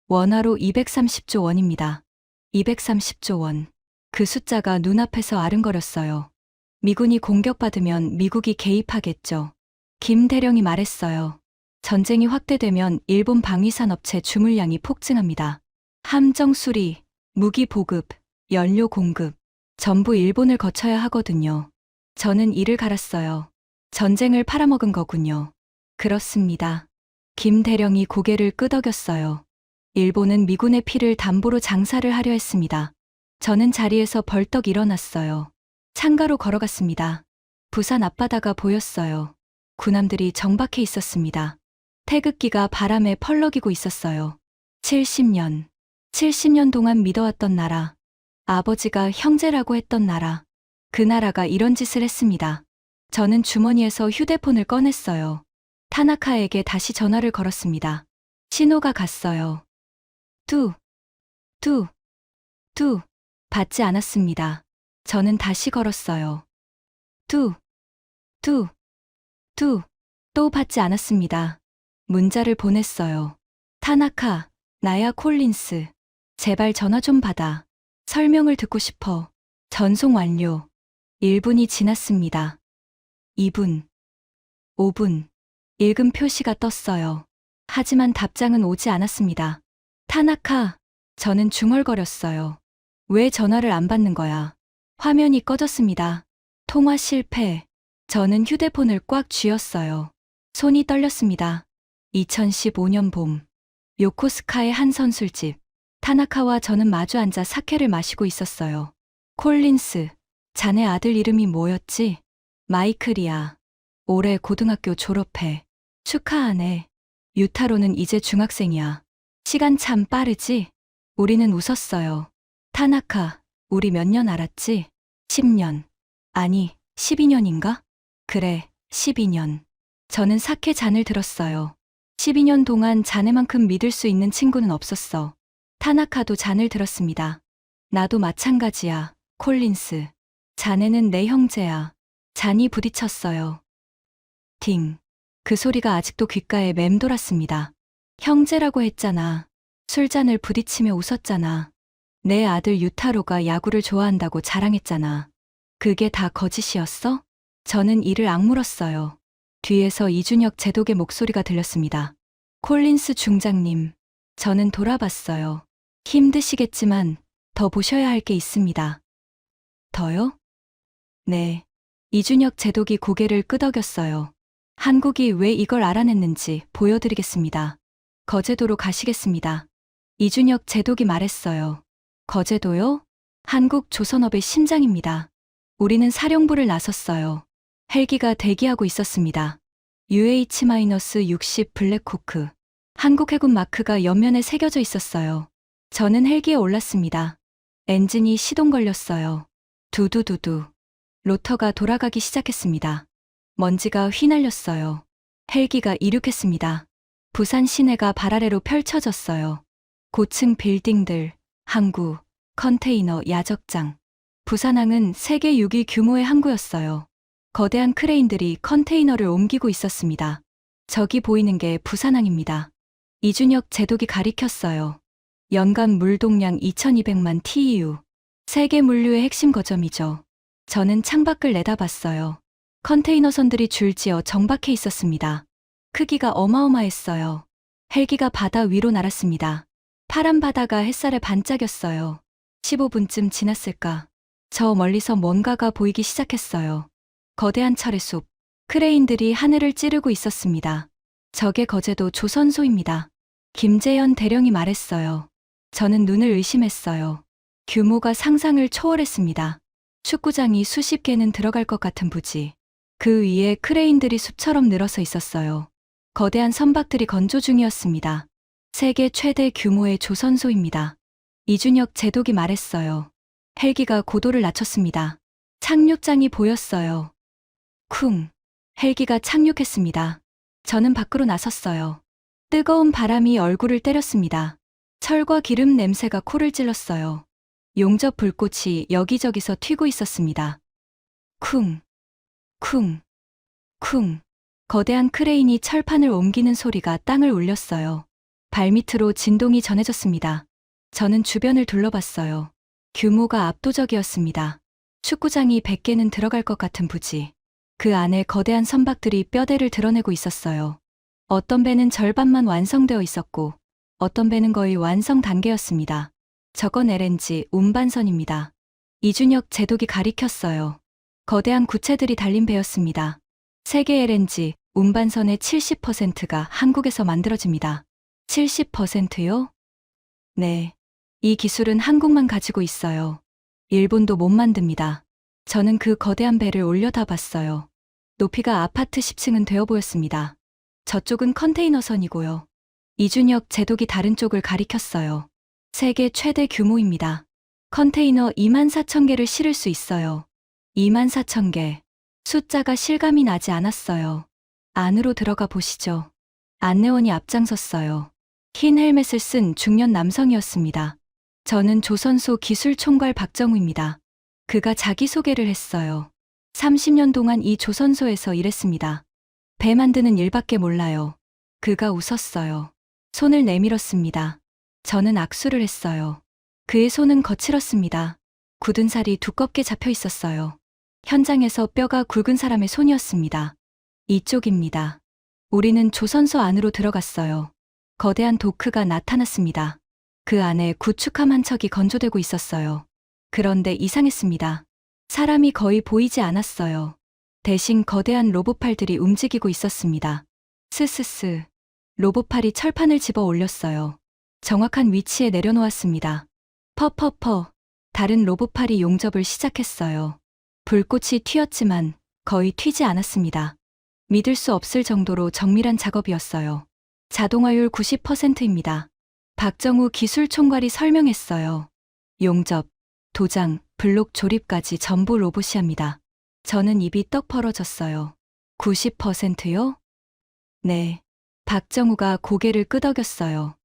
원화로 230조 원입니다. 230조 원. 그 숫자가 눈앞에서 아른거렸어요. 미군이 공격받으면 미국이 개입하겠죠. 김 대령이 말했어요. 전쟁이 확대되면 일본 방위산업체 주물량이 폭증합니다. 함정 수리, 무기 보급, 연료 공급, 전부 일본을 거쳐야 하거든요. 저는 이를 갈았어요. 전쟁을 팔아먹은 거군요. 그렇습니다. 김 대령이 고개를 끄덕였어요. 일본은 미군의 피를 담보로 장사를 하려 했습니다. 저는 자리에서 벌떡 일어났어요. 창가로 걸어갔습니다. 부산 앞바다가 보였어요. 군함들이 정박해 있었습니다. 태극기가 바람에 펄럭이고 있었어요. 70년 동안 믿어왔던 나라, 아버지가 형제라고 했던 나라, 그 나라가 이런 짓을 했습니다. 저는 주머니에서 휴대폰을 꺼냈어요. 타나카에게 다시 전화를 걸었습니다. 신호가 갔어요. 뚜, 받지 않았습니다. 저는 다시 걸었어요. 또 받지 않았습니다. 문자를 보냈어요. 타나카, 나야 콜린스. 제발 전화 좀 받아. 설명을 듣고 싶어. 전송 완료. 1분이 지났습니다. 2분, 5분. 읽음 표시가 떴어요. 하지만 답장은 오지 않았습니다. 타나카, 저는 중얼거렸어요. 왜 전화를 안 받는 거야? 화면이 꺼졌습니다. 통화 실패. 저는 휴대폰을 꽉 쥐었어요. 손이 떨렸습니다. 2015년 봄. 요코스카의 한 선술집. 타나카와 저는 마주 앉아 사케를 마시고 있었어요. 콜린스, 자네 아들 이름이 뭐였지? 마이클이야. 올해 고등학교 졸업해. 축하하네. 유타로는 이제 중학생이야. 시간 참 빠르지? 우리는 웃었어요. 타나카, 우리 몇 년 알았지? 10년. 아니, 12년인가? 그래, 12년. 저는 사케 잔을 들었어요. 12년 동안 자네만큼 믿을 수 있는 친구는 없었어. 타나카도 잔을 들었습니다. 나도 마찬가지야, 콜린스. 자네는 내 형제야. 잔이 부딪혔어요. 딩. 그 소리가 아직도 귓가에 맴돌았습니다. 형제라고 했잖아. 술잔을 부딪히며 웃었잖아. 내 아들 유타로가 야구를 좋아한다고 자랑했잖아. 그게 다 거짓이었어? 저는 이를 악물었어요. 뒤에서 이준혁 제독의 목소리가 들렸습니다. 콜린스 중장님. 저는 돌아봤어요. 힘드시겠지만 더 보셔야 할 게 있습니다. 더요? 네. 이준혁 제독이 고개를 끄덕였어요. 한국이 왜 이걸 알아냈는지 보여드리겠습니다. 거제도로 가시겠습니다. 이준혁 제독이 말했어요. 거제도요? 한국 조선업의 심장입니다. 우리는 사령부를 나섰어요. 헬기가 대기하고 있었습니다. UH-60 블랙호크. 한국 해군 마크가 옆면에 새겨져 있었어요. 저는 헬기에 올랐습니다. 엔진이 시동 걸렸어요. 두두두두. 로터가 돌아가기 시작했습니다. 먼지가 휘날렸어요. 헬기가 이륙했습니다. 부산 시내가 발 아래로 펼쳐졌어요. 고층 빌딩들, 항구, 컨테이너, 야적장. 부산항은 세계 6위 규모의 항구였어요. 거대한 크레인들이 컨테이너를 옮기고 있었습니다. 저기 보이는 게 부산항입니다. 이준혁 제독이 가리켰어요. 연간 물동량 2200만 TEU. 세계 물류의 핵심 거점이죠. 저는 창밖을 내다봤어요. 컨테이너선들이 줄지어 정박해 있었습니다. 크기가 어마어마했어요. 헬기가 바다 위로 날았습니다. 파란 바다가 햇살에 반짝였어요. 15분쯤 지났을까? 저 멀리서 뭔가가 보이기 시작했어요. 거대한 철의 숲. 크레인들이 하늘을 찌르고 있었습니다. 저게 거제도 조선소입니다. 김재현 대령이 말했어요. 저는 눈을 의심했어요. 규모가 상상을 초월했습니다. 축구장이 수십 개는 들어갈 것 같은 부지. 그 위에 크레인들이 숲처럼 늘어서 있었어요. 거대한 선박들이 건조 중이었습니다. 세계 최대 규모의 조선소입니다. 이준혁 제독이 말했어요. 헬기가 고도를 낮췄습니다. 착륙장이 보였어요. 쿵. 헬기가 착륙했습니다. 저는 밖으로 나섰어요. 뜨거운 바람이 얼굴을 때렸습니다. 철과 기름 냄새가 코를 찔렀어요. 용접 불꽃이 여기저기서 튀고 있었습니다. 쿵. 쿵. 쿵. 거대한 크레인이 철판을 옮기는 소리가 땅을 울렸어요. 발밑으로 진동이 전해졌습니다. 저는 주변을 둘러봤어요. 규모가 압도적이었습니다. 축구장이 100개는 들어갈 것 같은 부지. 그 안에 거대한 선박들이 뼈대를 드러내고 있었어요. 어떤 배는 절반만 완성되어 있었고 어떤 배는 거의 완성 단계였습니다. 저건 LNG 운반선입니다. 이준혁 제독이 가리켰어요. 거대한 구체들이 달린 배였습니다. 세계 LNG 운반선의 70%가 한국에서 만들어집니다. 70%요? 네. 이 기술은 한국만 가지고 있어요. 일본도 못 만듭니다. 저는 그 거대한 배를 올려다 봤어요. 높이가 아파트 10층은 되어 보였습니다. 저쪽은 컨테이너선이고요. 이준혁 제독이 다른 쪽을 가리켰어요. 세계 최대 규모입니다. 컨테이너 24,000개를 실을 수 있어요. 24,000개. 숫자가 실감이 나지 않았어요. 안으로 들어가 보시죠. 안내원이 앞장섰어요. 흰 헬멧을 쓴 중년 남성이었습니다. 저는 조선소 기술총괄 박정우입니다. 그가 자기소개를 했어요. 30년 동안 이 조선소에서 일했습니다. 배 만드는 일밖에 몰라요. 그가 웃었어요. 손을 내밀었습니다. 저는 악수를 했어요. 그의 손은 거칠었습니다. 굳은 살이 두껍게 잡혀 있었어요. 현장에서 뼈가 굵은 사람의 손이었습니다. 이쪽입니다. 우리는 조선소 안으로 들어갔어요. 거대한 도크가 나타났습니다. 그 안에 구축함 한 척이 건조되고 있었어요. 그런데 이상했습니다. 사람이 거의 보이지 않았어요. 대신 거대한 로봇팔들이 움직이고 있었습니다. 스스스. 로봇팔이 철판을 집어 올렸어요. 정확한 위치에 내려놓았습니다. 퍼퍼퍼. 다른 로봇팔이 용접을 시작했어요. 불꽃이 튀었지만 거의 튀지 않았습니다. 믿을 수 없을 정도로 정밀한 작업이었어요. 자동화율 90%입니다. 박정우 기술총괄이 설명했어요. 용접, 도장, 블록 조립까지 전부 로봇이 합니다. 저는 입이 떡 벌어졌어요. 90%요? 네. 박정우가 고개를 끄덕였어요.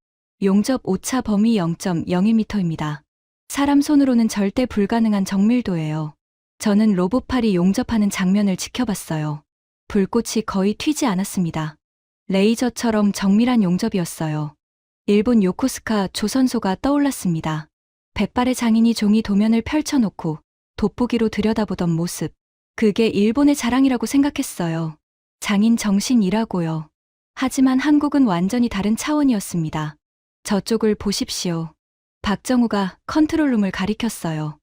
용접 오차 범위 0.01m입니다. 사람 손으로는 절대 불가능한 정밀도예요. 저는 로봇팔이 용접하는 장면을 지켜봤어요. 불꽃이 거의 튀지 않았습니다. 레이저처럼 정밀한 용접이었어요. 일본 요코스카 조선소가 떠올랐습니다. 백발의 장인이 종이 도면을 펼쳐놓고 돋보기로 들여다보던 모습. 그게 일본의 자랑이라고 생각했어요. 장인 정신이라고요. 하지만 한국은 완전히 다른 차원이었습니다. 저쪽을 보십시오. 박정우가 컨트롤룸을 가리켰어요.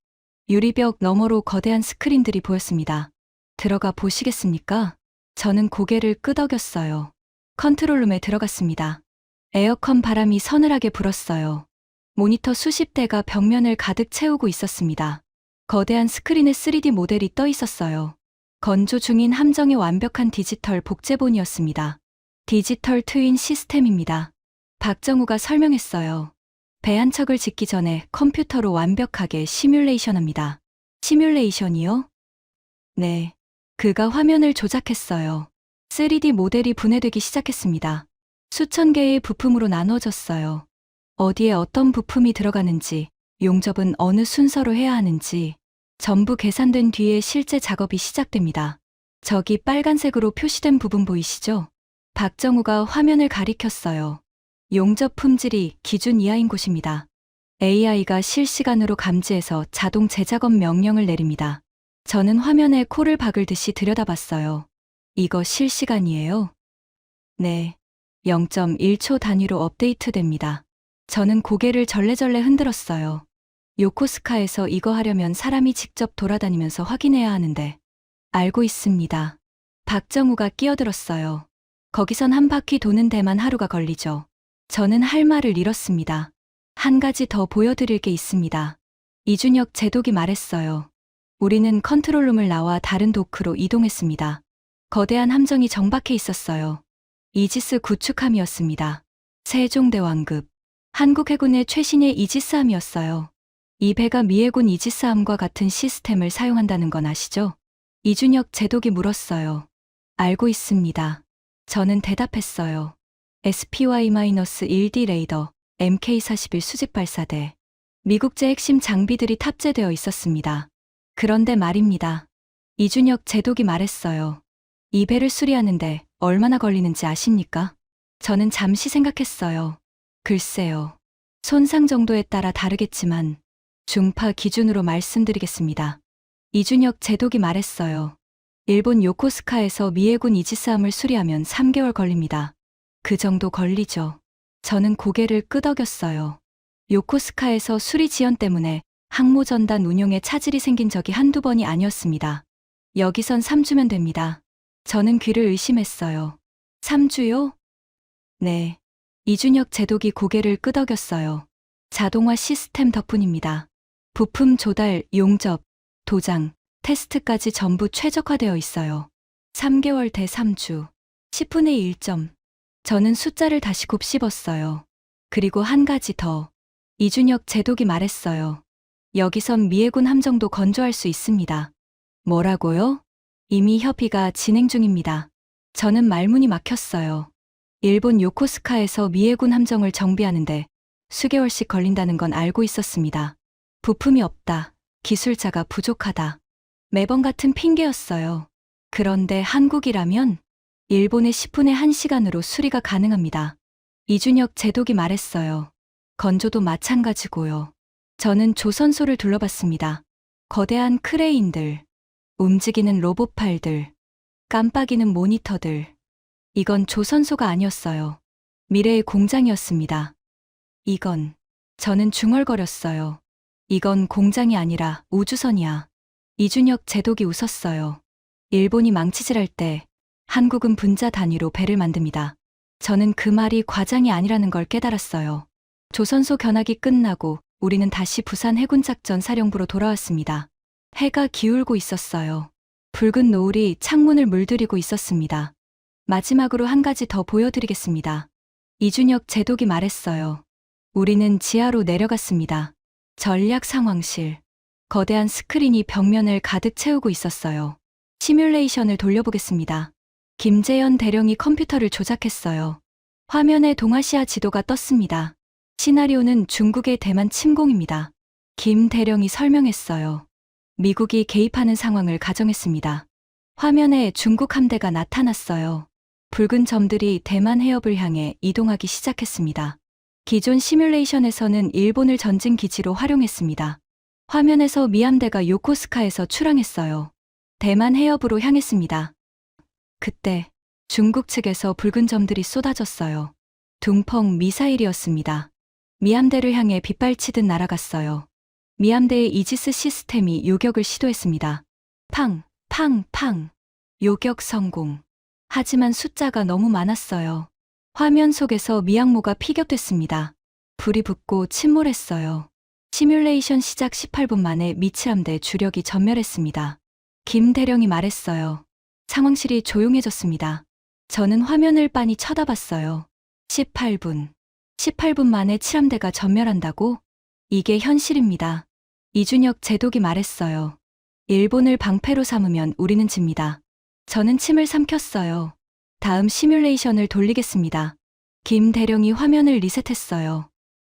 유리벽 너머로 거대한 스크린들이 보였습니다. 들어가 보시겠습니까? 저는 고개를 끄덕였어요. 컨트롤룸에 들어갔습니다. 에어컨 바람이 서늘하게 불었어요. 모니터 수십 대가 벽면을 가득 채우고 있었습니다. 거대한 스크린에 3D 모델이 떠 있었어요. 건조 중인 함정의 완벽한 디지털 복제본이었습니다. 디지털 트윈 시스템입니다. 박정우가 설명했어요. 배 한 척을 짓기 전에 컴퓨터로 완벽하게 시뮬레이션합니다. 시뮬레이션이요? 네. 그가 화면을 조작했어요. 3D 모델이 분해되기 시작했습니다. 수천 개의 부품으로 나눠졌어요. 어디에 어떤 부품이 들어가는지, 용접은 어느 순서로 해야 하는지 전부 계산된 뒤에 실제 작업이 시작됩니다. 저기 빨간색으로 표시된 부분 보이시죠? 박정우가 화면을 가리켰어요. 용접 품질이 기준 이하인 곳입니다. AI가 실시간으로 감지해서 자동 재작업 명령을 내립니다. 저는 화면에 코를 박을 듯이 들여다봤어요. 이거 실시간이에요? 네. 0.1초 단위로 업데이트됩니다. 저는 고개를 절레절레 흔들었어요. 요코스카에서 이거 하려면 사람이 직접 돌아다니면서 확인해야 하는데. 알고 있습니다. 박정우가 끼어들었어요. 거기선 한 바퀴 도는 데만 하루가 걸리죠. 저는 할 말을 잃었습니다. 한 가지 더 보여드릴 게 있습니다. 이준혁 제독이 말했어요. 우리는 컨트롤룸을 나와 다른 도크로 이동했습니다. 거대한 함정이 정박해 있었어요. 이지스 구축함이었습니다. 세종대왕급. 한국 해군의 최신의 이지스함이었어요. 이 배가 미해군 이지스함과 같은 시스템을 사용한다는 건 아시죠? 이준혁 제독이 물었어요. 알고 있습니다. 저는 대답했어요. SPY-1D 레이더, MK41 수직 발사대. 미국제 핵심 장비들이 탑재되어 있었습니다. 그런데 말입니다. 이준혁 제독이 말했어요. 이 배를 수리하는데 얼마나 걸리는지 아십니까? 저는 잠시 생각했어요. 글쎄요. 손상 정도에 따라 다르겠지만 중파 기준으로 말씀드리겠습니다. 이준혁 제독이 말했어요. 일본 요코스카에서 미해군 이지스함을 수리하면 3개월 걸립니다. 그 정도 걸리죠. 저는 고개를 끄덕였어요. 요코스카에서 수리 지연 때문에 항모전단 운용에 차질이 생긴 적이 한두 번이 아니었습니다. 여기선 3주면 됩니다. 저는 귀를 의심했어요. 3주요? 네. 이준혁 제독이 고개를 끄덕였어요. 자동화 시스템 덕분입니다. 부품 조달, 용접, 도장, 테스트까지 전부 최적화되어 있어요. 3개월 대 3주. 10분의 1점. 저는 숫자를 다시 곱씹었어요. 그리고 한 가지 더. 이준혁 제독이 말했어요. 여기선 미해군 함정도 건조할 수 있습니다. 뭐라고요? 이미 협의가 진행 중입니다. 저는 말문이 막혔어요. 일본 요코스카에서 미해군 함정을 정비하는데 수개월씩 걸린다는 건 알고 있었습니다. 부품이 없다. 기술자가 부족하다. 매번 같은 핑계였어요. 그런데 한국이라면 일본의 10분의 1시간으로 수리가 가능합니다. 이준혁 제독이 말했어요. 건조도 마찬가지고요. 저는 조선소를 둘러봤습니다. 거대한 크레인들, 움직이는 로봇팔들, 깜빡이는 모니터들. 이건 조선소가 아니었어요. 미래의 공장이었습니다. 저는 중얼거렸어요. 이건 공장이 아니라 우주선이야. 이준혁 제독이 웃었어요. 일본이 망치질할 때 한국은 분자 단위로 배를 만듭니다. 저는 그 말이 과장이 아니라는 걸 깨달았어요. 조선소 견학이 끝나고 우리는 다시 부산 해군작전 사령부로 돌아왔습니다. 해가 기울고 있었어요. 붉은 노을이 창문을 물들이고 있었습니다. 마지막으로 한 가지 더 보여드리겠습니다. 이준혁 제독이 말했어요. 우리는 지하로 내려갔습니다. 전략 상황실. 거대한 스크린이 벽면을 가득 채우고 있었어요. 시뮬레이션을 돌려보겠습니다. 김재현 대령이 컴퓨터를 조작했어요. 화면에 동아시아 지도가 떴습니다. 시나리오는 중국의 대만 침공입니다. 김 대령이 설명했어요. 미국이 개입하는 상황을 가정했습니다. 화면에 중국 함대가 나타났어요. 붉은 점들이 대만 해협을 향해 이동하기 시작했습니다. 기존 시뮬레이션에서는 일본을 전진 기지로 활용했습니다. 화면에서 미 함대가 요코스카에서 출항했어요. 대만 해협으로 향했습니다. 그때 중국 측에서 붉은 점들이 쏟아졌어요. 둥펑 미사일이었습니다. 미 함대를 향해 빗발치듯 날아갔어요. 미 함대의 이지스 시스템이 요격을 시도했습니다. 팡, 팡, 팡. 요격 성공. 하지만 숫자가 너무 많았어요. 화면 속에서 미 항모가 피격됐습니다. 불이 붙고 침몰했어요. 시뮬레이션 시작 18분 만에 미 칠함대 주력이 전멸했습니다. 김 대령이 말했어요. 상황실이 조용해졌습니다. 저는 화면을 빤히 쳐다봤어요. 18분. 18분 만에 칠함대가 전멸한다고? 이게 현실입니다. 이준혁 제독이 말했어요. 일본을 방패로 삼으면 우리는 집니다. 저는 침을 삼켰어요. 다음 시뮬레이션을 돌리겠습니다. 김 대령이 화면을 리셋했어요.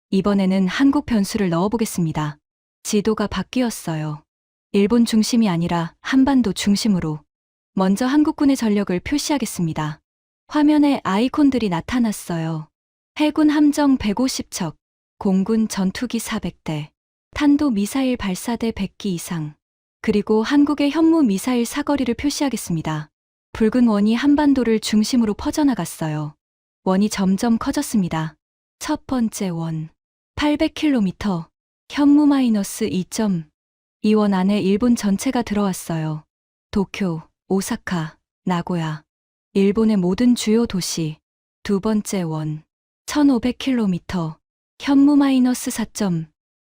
이번에는 한국 변수를 넣어보겠습니다. 지도가 바뀌었어요. 일본 중심이 아니라 한반도 중심으로. 먼저 한국군의 전력을 표시하겠습니다. 화면에 아이콘들이 나타났어요. 해군 함정 150척, 공군 전투기 400대, 탄도 미사일 발사대 100기 이상, 그리고 한국의 현무 미사일 사거리를 표시하겠습니다. 붉은 원이 한반도를 중심으로 퍼져나갔어요. 원이 점점 커졌습니다. 첫 번째 원, 800km, 현무 -2점. 이 원 안에 일본 전체가 들어왔어요. 도쿄, 오사카, 나고야, 일본의 모든 주요 도시. 두 번째 원, 1500km, 현무 -4점.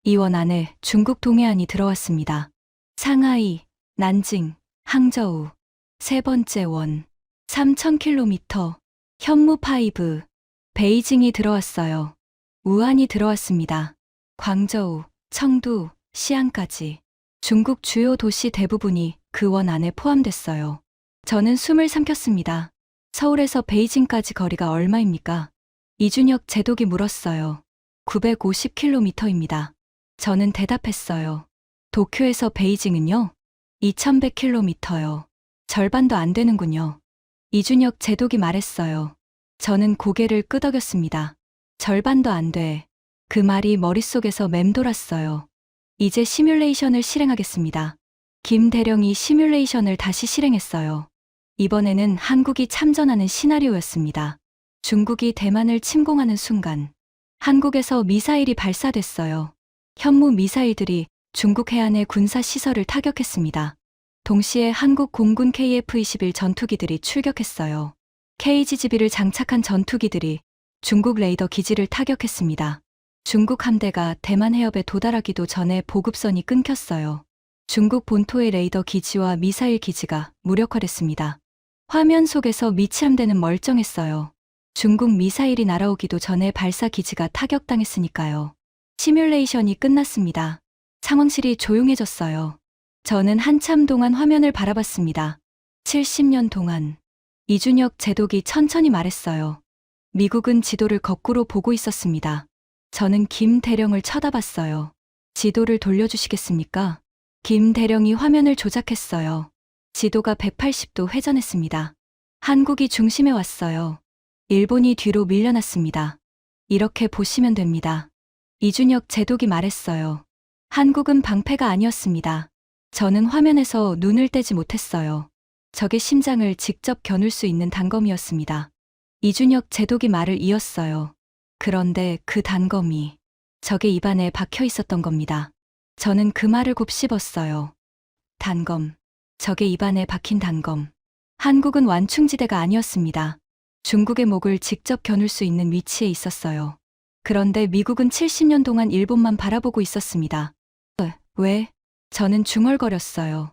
이 원 안에 중국 동해안이 들어왔습니다. 상하이, 난징, 항저우. 세 번째 원, 3000km, 현무 5, 베이징이 들어왔어요. 우한이 들어왔습니다. 광저우, 청두, 시안까지. 중국 주요 도시 대부분이 그 원 안에 포함됐어요. 저는 숨을 삼켰습니다. 서울에서 베이징까지 거리가 얼마입니까? 이준혁 제독이 물었어요. 950km입니다. 저는 대답했어요. 도쿄에서 베이징은요? 2100km요. 절반도 안 되는군요. 이준혁 제독이 말했어요. 저는 고개를 끄덕였습니다. 절반도 안 돼. 그 말이 머릿속에서 맴돌았어요. 이제 시뮬레이션을 실행하겠습니다. 김 대령이 시뮬레이션을 다시 실행했어요. 이번에는 한국이 참전하는 시나리오였습니다. 중국이 대만을 침공하는 순간 한국에서 미사일이 발사됐어요. 현무 미사일들이 중국 해안의 군사 시설을 타격했습니다. 동시에 한국 공군 KF-21 전투기들이 출격했어요. KGGB를 장착한 전투기들이 중국 레이더 기지를 타격했습니다. 중국 함대가 대만 해협에 도달하기도 전에 보급선이 끊겼어요. 중국 본토의 레이더 기지와 미사일 기지가 무력화됐습니다. 화면 속에서 미치 함대는 멀쩡했어요. 중국 미사일이 날아오기도 전에 발사 기지가 타격당했으니까요. 시뮬레이션이 끝났습니다. 상황실이 조용해졌어요. 저는 한참 동안 화면을 바라봤습니다. 70년 동안. 이준혁 제독이 천천히 말했어요. 미국은 지도를 거꾸로 보고 있었습니다. 저는 김 대령을 쳐다봤어요. 지도를 돌려주시겠습니까? 김 대령이 화면을 조작했어요. 지도가 180도 회전했습니다. 한국이 중심에 왔어요. 일본이 뒤로 밀려났습니다. 이렇게 보시면 됩니다. 이준혁 제독이 말했어요. 한국은 방패가 아니었습니다. 저는 화면에서 눈을 떼지 못했어요. 적의 심장을 직접 겨눌 수 있는 단검이었습니다. 이준혁 제독이 말을 이었어요. 그런데 그 단검이 적의 입안에 박혀 있었던 겁니다. 저는 그 말을 곱씹었어요. 단검. 적의 입안에 박힌 단검. 한국은 완충지대가 아니었습니다. 중국의 목을 직접 겨눌 수 있는 위치에 있었어요. 그런데 미국은 70년 동안 일본만 바라보고 있었습니다. 왜? 저는 중얼거렸어요.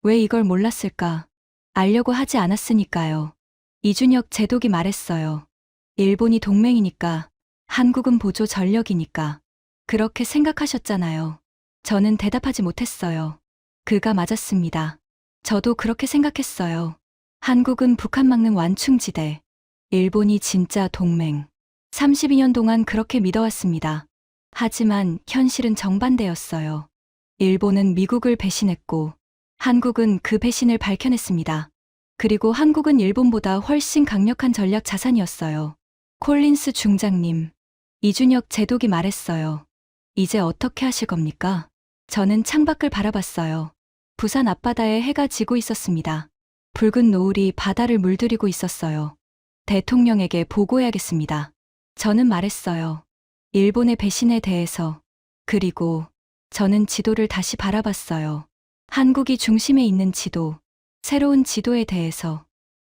왜 이걸 몰랐을까? 알려고 하지 않았으니까요. 이준혁 제독이 말했어요. 일본이 동맹이니까, 한국은 보조 전력이니까. 그렇게 생각하셨잖아요. 저는 대답하지 못했어요. 그가 맞았습니다. 저도 그렇게 생각했어요. 한국은 북한 막는 완충지대. 일본이 진짜 동맹. 32년 동안 그렇게 믿어왔습니다. 하지만 현실은 정반대였어요. 일본은 미국을 배신했고, 한국은 그 배신을 밝혀냈습니다. 그리고 한국은 일본보다 훨씬 강력한 전략 자산이었어요. 콜린스 중장님, 이준혁 제독이 말했어요. 이제 어떻게 하실 겁니까? 저는 창밖을 바라봤어요. 부산 앞바다에 해가 지고 있었습니다. 붉은 노을이 바다를 물들이고 있었어요. 대통령에게 보고해야겠습니다. 저는 말했어요. 일본의 배신에 대해서. 그리고 저는 지도를 다시 바라봤어요. 한국이 중심에 있는 지도, 새로운 지도에 대해서.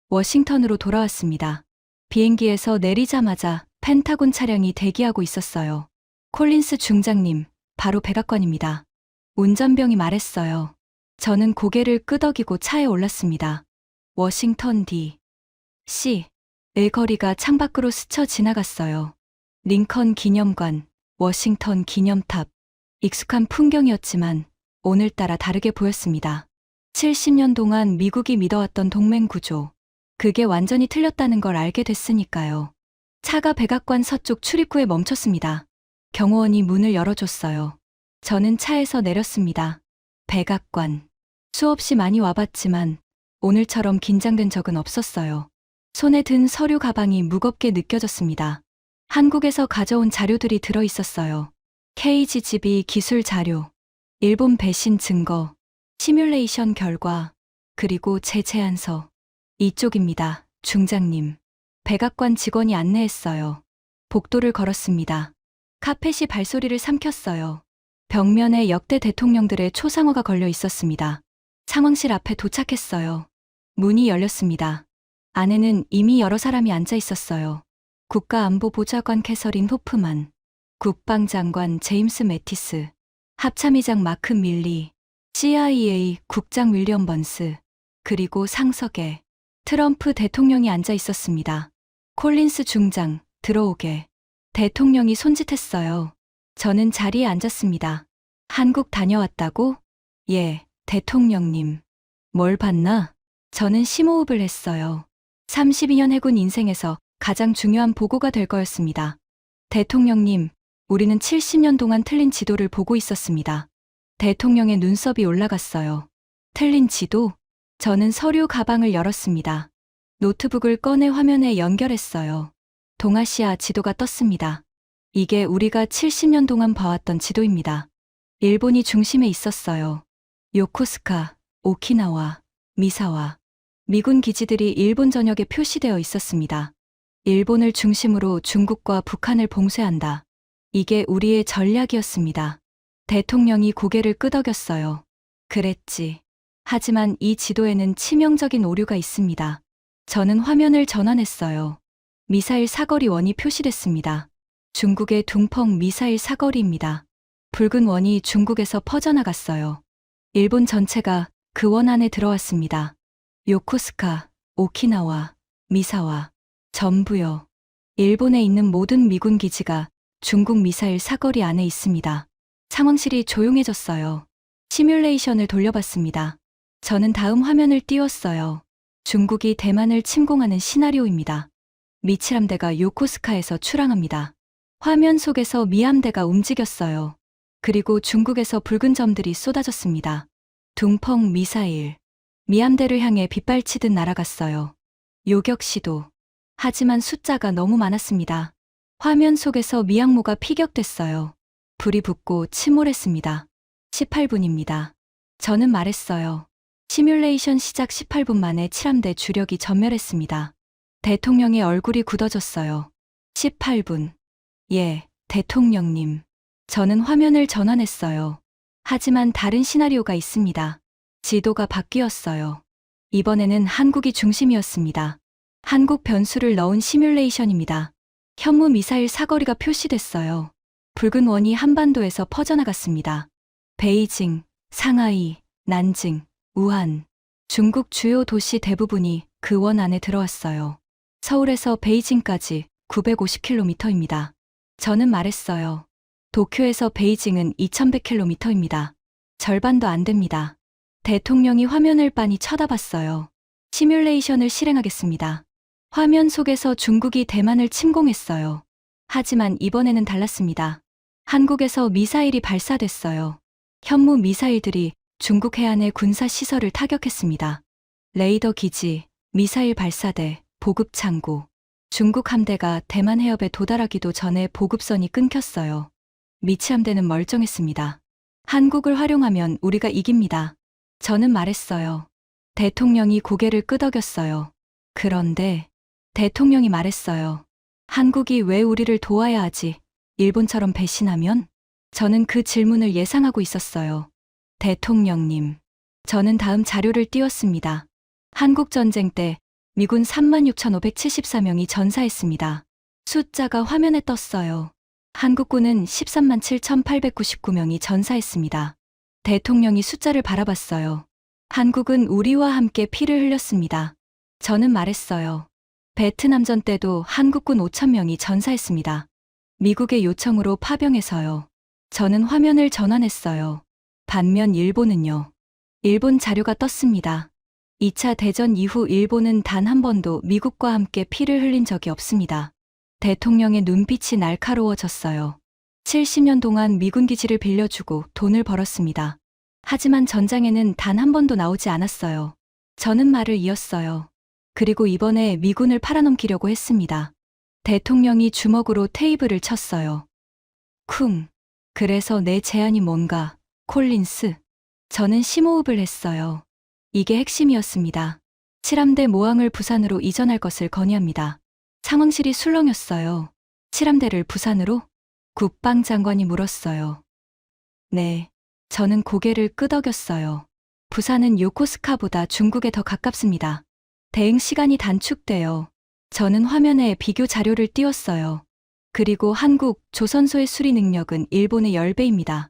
워싱턴으로 돌아왔습니다. 비행기에서 내리자마자 펜타곤 차량이 대기하고 있었어요. 콜린스 중장님, 바로 백악관입니다. 운전병이 말했어요. 저는 고개를 끄덕이고 차에 올랐습니다. 워싱턴 D.C. 일거리가 창밖으로 스쳐 지나갔어요. 링컨 기념관, 워싱턴 기념탑. 익숙한 풍경이었지만 오늘따라 다르게 보였습니다. 70년 동안 미국이 믿어왔던 동맹 구조. 그게 완전히 틀렸다는 걸 알게 됐으니까요. 차가 백악관 서쪽 출입구에 멈췄습니다. 경호원이 문을 열어줬어요. 저는 차에서 내렸습니다. 백악관. 수없이 많이 와봤지만 오늘처럼 긴장된 적은 없었어요. 손에 든 서류 가방이 무겁게 느껴졌습니다. 한국에서 가져온 자료들이 들어있었어요. KGGB 기술 자료, 일본 배신 증거, 시뮬레이션 결과, 그리고 제 제안서. 이쪽입니다, 중장님. 백악관 직원이 안내했어요. 복도를 걸었습니다. 카펫이 발소리를 삼켰어요. 벽면에 역대 대통령들의 초상화가 걸려 있었습니다. 상황실 앞에 도착했어요. 문이 열렸습니다. 안에는 이미 여러 사람이 앉아 있었어요. 국가안보보좌관 캐서린 호프만, 국방장관 제임스 매티스, 합참의장 마크 밀리, CIA 국장 윌리엄 번스, 그리고 상석에 트럼프 대통령이 앉아 있었습니다. 콜린스 중장, 들어오게. 대통령이 손짓했어요. 저는 자리에 앉았습니다. 한국 다녀왔다고? 예, 대통령님. 뭘 봤나? 저는 심호흡을 했어요. 32년 해군 인생에서 가장 중요한 보고가 될 거였습니다. 대통령님, 우리는 70년 동안 틀린 지도를 보고 있었습니다. 대통령의 눈썹이 올라갔어요. 틀린 지도? 저는 서류 가방을 열었습니다. 노트북을 꺼내 화면에 연결했어요. 동아시아 지도가 떴습니다. 이게 우리가 70년 동안 봐왔던 지도입니다. 일본이 중심에 있었어요. 요코스카, 오키나와, 미사와, 미군 기지들이 일본 전역에 표시되어 있었습니다. 일본을 중심으로 중국과 북한을 봉쇄한다. 이게 우리의 전략이었습니다. 대통령이 고개를 끄덕였어요. 그랬지. 하지만 이 지도에는 치명적인 오류가 있습니다. 저는 화면을 전환했어요. 미사일 사거리 원이 표시됐습니다. 중국의 둥펑 미사일 사거리입니다. 붉은 원이 중국에서 퍼져나갔어요. 일본 전체가 그 원 안에 들어왔습니다. 요코스카, 오키나와, 미사와, 전부요. 일본에 있는 모든 미군 기지가 중국 미사일 사거리 안에 있습니다. 상황실이 조용해졌어요. 시뮬레이션을 돌려봤습니다. 저는 다음 화면을 띄웠어요. 중국이 대만을 침공하는 시나리오입니다. 미칠함대가 요코스카에서 출항합니다. 화면 속에서 미함대가 움직였어요. 그리고 중국에서 붉은 점들이 쏟아졌습니다. 둥펑 미사일. 미함대를 향해 빗발치듯 날아갔어요. 요격 시도. 하지만 숫자가 너무 많았습니다. 화면 속에서 미항모가 피격됐어요. 불이 붙고 침몰했습니다. 18분입니다. 저는 말했어요. 시뮬레이션 시작 18분 만에 칠함대 주력이 전멸했습니다. 대통령의 얼굴이 굳어졌어요. 18분. 예, 대통령님. 저는 화면을 전환했어요. 하지만 다른 시나리오가 있습니다. 지도가 바뀌었어요. 이번에는 한국이 중심이었습니다. 한국 변수를 넣은 시뮬레이션입니다. 현무 미사일 사거리가 표시됐어요. 붉은 원이 한반도에서 퍼져나갔습니다. 베이징, 상하이, 난징, 우한, 중국 주요 도시 대부분이 그 원 안에 들어왔어요. 서울에서 베이징까지 950km입니다. 저는 말했어요. 도쿄에서 베이징은 2100km입니다. 절반도 안 됩니다. 대통령이 화면을 빤히 쳐다봤어요. 시뮬레이션을 실행하겠습니다. 화면 속에서 중국이 대만을 침공했어요. 하지만 이번에는 달랐습니다. 한국에서 미사일이 발사됐어요. 현무 미사일들이 중국 해안의 군사 시설을 타격했습니다. 레이더 기지, 미사일 발사대, 보급 창고. 중국 함대가 대만 해협에 도달하기도 전에 보급선이 끊겼어요. 미치함대는 멀쩡했습니다. 한국을 활용하면 우리가 이깁니다. 저는 말했어요. 대통령이 고개를 끄덕였어요. 그런데 대통령이 말했어요. 한국이 왜 우리를 도와야 하지? 일본처럼 배신하면? 저는 그 질문을 예상하고 있었어요. 대통령님. 저는 다음 자료를 띄웠습니다. 한국전쟁 때 미군 36,574명이 전사했습니다. 숫자가 화면에 떴어요. 한국군은 13만 7,899명이 전사했습니다. 대통령이 숫자를 바라봤어요. 한국은 우리와 함께 피를 흘렸습니다. 저는 말했어요. 베트남전 때도 한국군 5,000명이 전사했습니다. 미국의 요청으로 파병해서요. 저는 화면을 전환했어요. 반면 일본은요. 일본 자료가 떴습니다. 2차 대전 이후 일본은 단 한 번도 미국과 함께 피를 흘린 적이 없습니다. 대통령의 눈빛이 날카로워졌어요. 70년 동안 미군 기지를 빌려주고 돈을 벌었습니다. 하지만 전장에는 단 한 번도 나오지 않았어요. 저는 말을 이었어요. 그리고 이번에 미군을 팔아넘기려고 했습니다. 대통령이 주먹으로 테이블을 쳤어요. 쿵. 그래서 내 제안이 뭔가, 콜린스. 저는 심호흡을 했어요. 이게 핵심이었습니다. 칠함대 모항을 부산으로 이전할 것을 건의합니다. 상황실이 술렁였어요. 칠함대를 부산으로? 국방장관이 물었어요. 네. 저는 고개를 끄덕였어요. 부산은 요코스카보다 중국에 더 가깝습니다. 대응 시간이 단축돼요. 저는 화면에 비교 자료를 띄웠어요. 그리고 한국 조선소의 수리 능력은 일본의 10배입니다.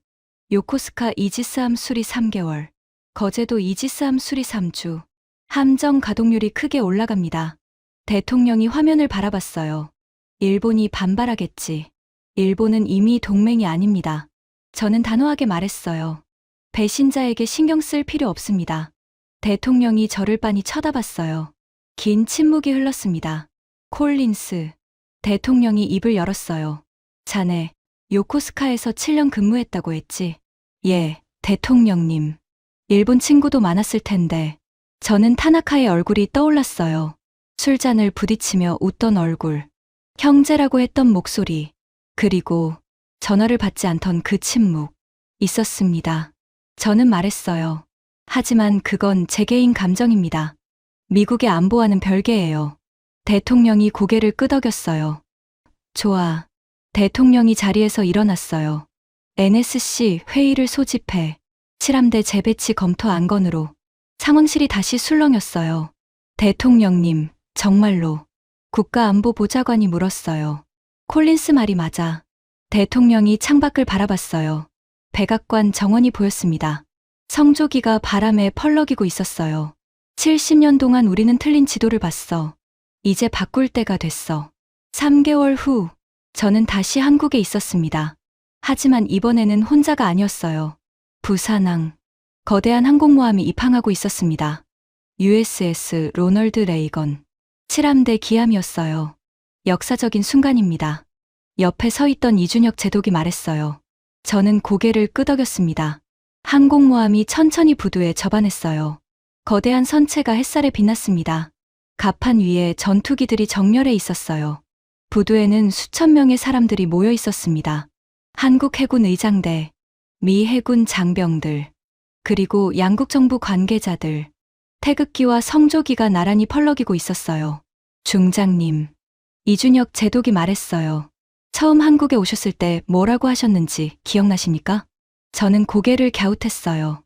요코스카 이지스함 수리 3개월, 거제도 이지스함 수리 3주. 함정 가동률이 크게 올라갑니다. 대통령이 화면을 바라봤어요. 일본이 반발하겠지. 일본은 이미 동맹이 아닙니다. 저는 단호하게 말했어요. 배신자에게 신경 쓸 필요 없습니다. 대통령이 저를 빤히 쳐다봤어요. 긴 침묵이 흘렀습니다. 콜린스. 대통령이 입을 열었어요. 자네, 요코스카에서 7년 근무했다고 했지? 예, 대통령님. 일본 친구도 많았을 텐데. 저는 타나카의 얼굴이 떠올랐어요. 술잔을 부딪히며 웃던 얼굴. 형제라고 했던 목소리. 그리고 전화를 받지 않던 그 침묵. 있었습니다. 저는 말했어요. 하지만 그건 제 개인 감정입니다. 미국의 안보와는 별개예요. 대통령이 고개를 끄덕였어요. 좋아. 대통령이 자리에서 일어났어요. NSC 회의를 소집해. 칠함대 재배치 검토 안건으로 상황실이 다시 술렁였어요. 대통령님, 정말로. 국가안보보좌관이 물었어요. 콜린스 말이 맞아. 대통령이 창밖을 바라봤어요. 백악관 정원이 보였습니다. 성조기가 바람에 펄럭이고 있었어요. 70년 동안 우리는 틀린 지도를 봤어. 이제 바꿀 때가 됐어. 3개월 후, 저는 다시 한국에 있었습니다. 하지만 이번에는 혼자가 아니었어요. 부산항, 거대한 항공모함이 입항하고 있었습니다. USS 로널드 레이건, 칠함대 기함이었어요. 역사적인 순간입니다. 옆에 서 있던 이준혁 제독이 말했어요. 저는 고개를 끄덕였습니다. 항공모함이 천천히 부두에 접안했어요. 거대한 선체가 햇살에 빛났습니다. 갑판 위에 전투기들이 정렬해 있었어요. 부두에는 수천 명의 사람들이 모여 있었습니다. 한국 해군 의장대, 미 해군 장병들, 그리고 양국 정부 관계자들, 태극기와 성조기가 나란히 펄럭이고 있었어요. 중장님, 이준혁 제독이 말했어요. 처음 한국에 오셨을 때 뭐라고 하셨는지 기억나십니까? 저는 고개를 갸웃했어요.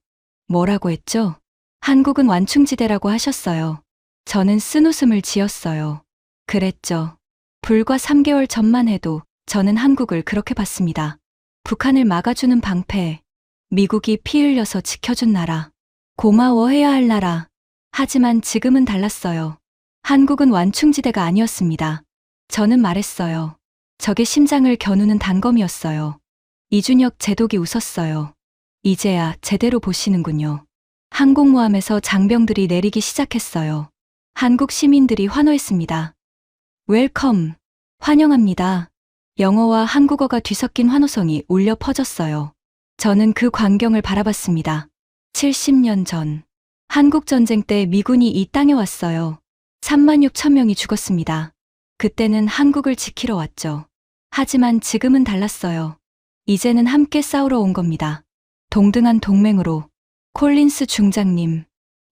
뭐라고 했죠? 한국은 완충지대라고 하셨어요. 저는 쓴웃음을 지었어요. 그랬죠. 불과 3개월 전만 해도 저는 한국을 그렇게 봤습니다. 북한을 막아주는 방패, 미국이 피 흘려서 지켜준 나라, 고마워해야 할 나라. 하지만 지금은 달랐어요. 한국은 완충지대가 아니었습니다. 저는 말했어요. 적의 심장을 겨누는 단검이었어요. 이준혁 제독이 웃었어요. 이제야 제대로 보시는군요. 항공모함에서 장병들이 내리기 시작했어요. 한국 시민들이 환호했습니다. 웰컴, 환영합니다. 영어와 한국어가 뒤섞인 환호성이 울려 퍼졌어요. 저는 그 광경을 바라봤습니다. 70년 전, 한국전쟁 때 미군이 이 땅에 왔어요. 3만 6천 명이 죽었습니다. 그때는 한국을 지키러 왔죠. 하지만 지금은 달랐어요. 이제는 함께 싸우러 온 겁니다. 동등한 동맹으로. 콜린스 중장님,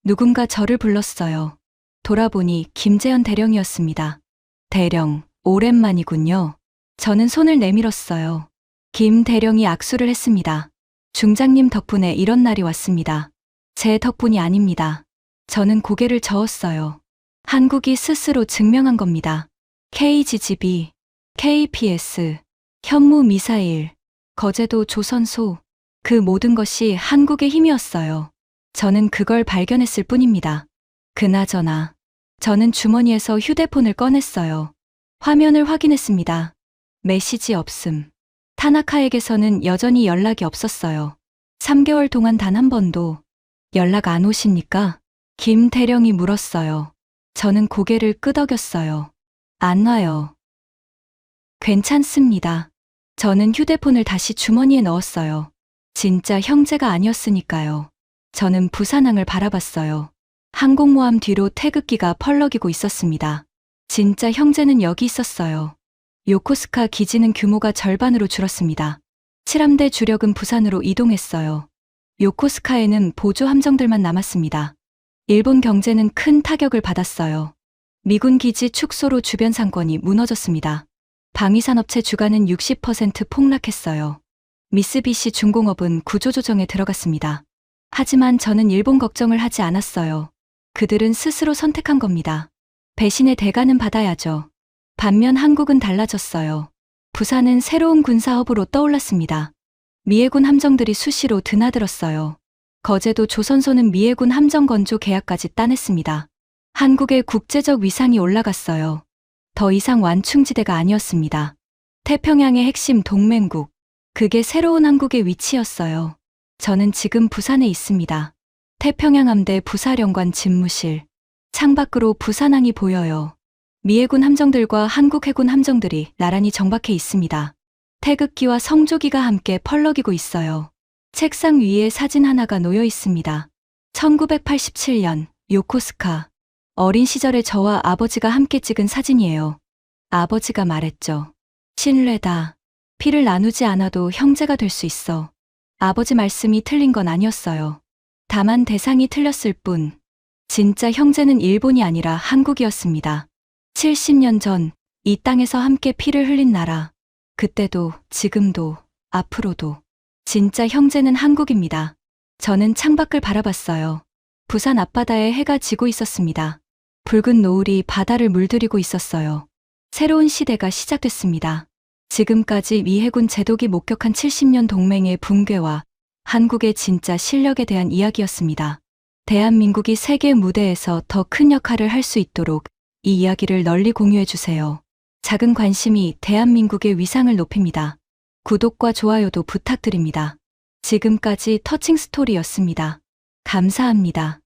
누군가 저를 불렀어요. 돌아보니 김재현 대령이었습니다. 대령, 오랜만이군요. 저는 손을 내밀었어요. 김 대령이 악수를 했습니다. 중장님 덕분에 이런 날이 왔습니다. 제 덕분이 아닙니다. 저는 고개를 저었어요. 한국이 스스로 증명한 겁니다. KGB, KPS, 현무 미사일, 거제도 조선소, 그 모든 것이 한국의 힘이었어요. 저는 그걸 발견했을 뿐입니다. 그나저나, 저는 주머니에서 휴대폰을 꺼냈어요. 화면을 확인했습니다. 메시지 없음. 타나카에게서는 여전히 연락이 없었어요. 3개월 동안 단 한 번도 연락 안 오십니까? 김 대령이 물었어요. 저는 고개를 끄덕였어요. 안 와요. 괜찮습니다. 저는 휴대폰을 다시 주머니에 넣었어요. 진짜 형제가 아니었으니까요. 저는 부산항을 바라봤어요. 항공모함 뒤로 태극기가 펄럭이고 있었습니다. 진짜 형제는 여기 있었어요. 요코스카 기지는 규모가 절반으로 줄었습니다. 칠함대 주력은 부산으로 이동했어요. 요코스카에는 보조 함정들만 남았습니다. 일본 경제는 큰 타격을 받았어요. 미군 기지 축소로 주변 상권이 무너졌습니다. 방위산업체 주가는 60% 폭락했어요. 미쓰비시 중공업은 구조조정에 들어갔습니다. 하지만 저는 일본 걱정을 하지 않았어요. 그들은 스스로 선택한 겁니다. 배신의 대가는 받아야죠. 반면 한국은 달라졌어요. 부산은 새로운 군사허브로 떠올랐습니다. 미해군 함정들이 수시로 드나들었어요. 거제도 조선소는 미해군 함정 건조 계약까지 따냈습니다. 한국의 국제적 위상이 올라갔어요. 더 이상 완충지대가 아니었습니다. 태평양의 핵심 동맹국, 그게 새로운 한국의 위치였어요. 저는 지금 부산에 있습니다. 태평양 함대 부사령관 집무실. 창밖으로 부산항이 보여요. 미해군 함정들과 한국 해군 함정들이 나란히 정박해 있습니다. 태극기와 성조기가 함께 펄럭이고 있어요. 책상 위에 사진 하나가 놓여 있습니다. 1987년 요코스카. 어린 시절의 저와 아버지가 함께 찍은 사진이에요. 아버지가 말했죠. 신뢰다. 피를 나누지 않아도 형제가 될 수 있어. 아버지 말씀이 틀린 건 아니었어요. 다만 대상이 틀렸을 뿐, 진짜 형제는 일본이 아니라 한국이었습니다. 70년 전, 이 땅에서 함께 피를 흘린 나라. 그때도, 지금도, 앞으로도. 진짜 형제는 한국입니다. 저는 창밖을 바라봤어요. 부산 앞바다에 해가 지고 있었습니다. 붉은 노을이 바다를 물들이고 있었어요. 새로운 시대가 시작됐습니다. 지금까지 미 해군 제독이 목격한 70년 동맹의 붕괴와 한국의 진짜 실력에 대한 이야기였습니다. 대한민국이 세계 무대에서 더 큰 역할을 할 수 있도록 이 이야기를 널리 공유해 주세요. 작은 관심이 대한민국의 위상을 높입니다. 구독과 좋아요도 부탁드립니다. 지금까지 터칭 스토리였습니다. 감사합니다.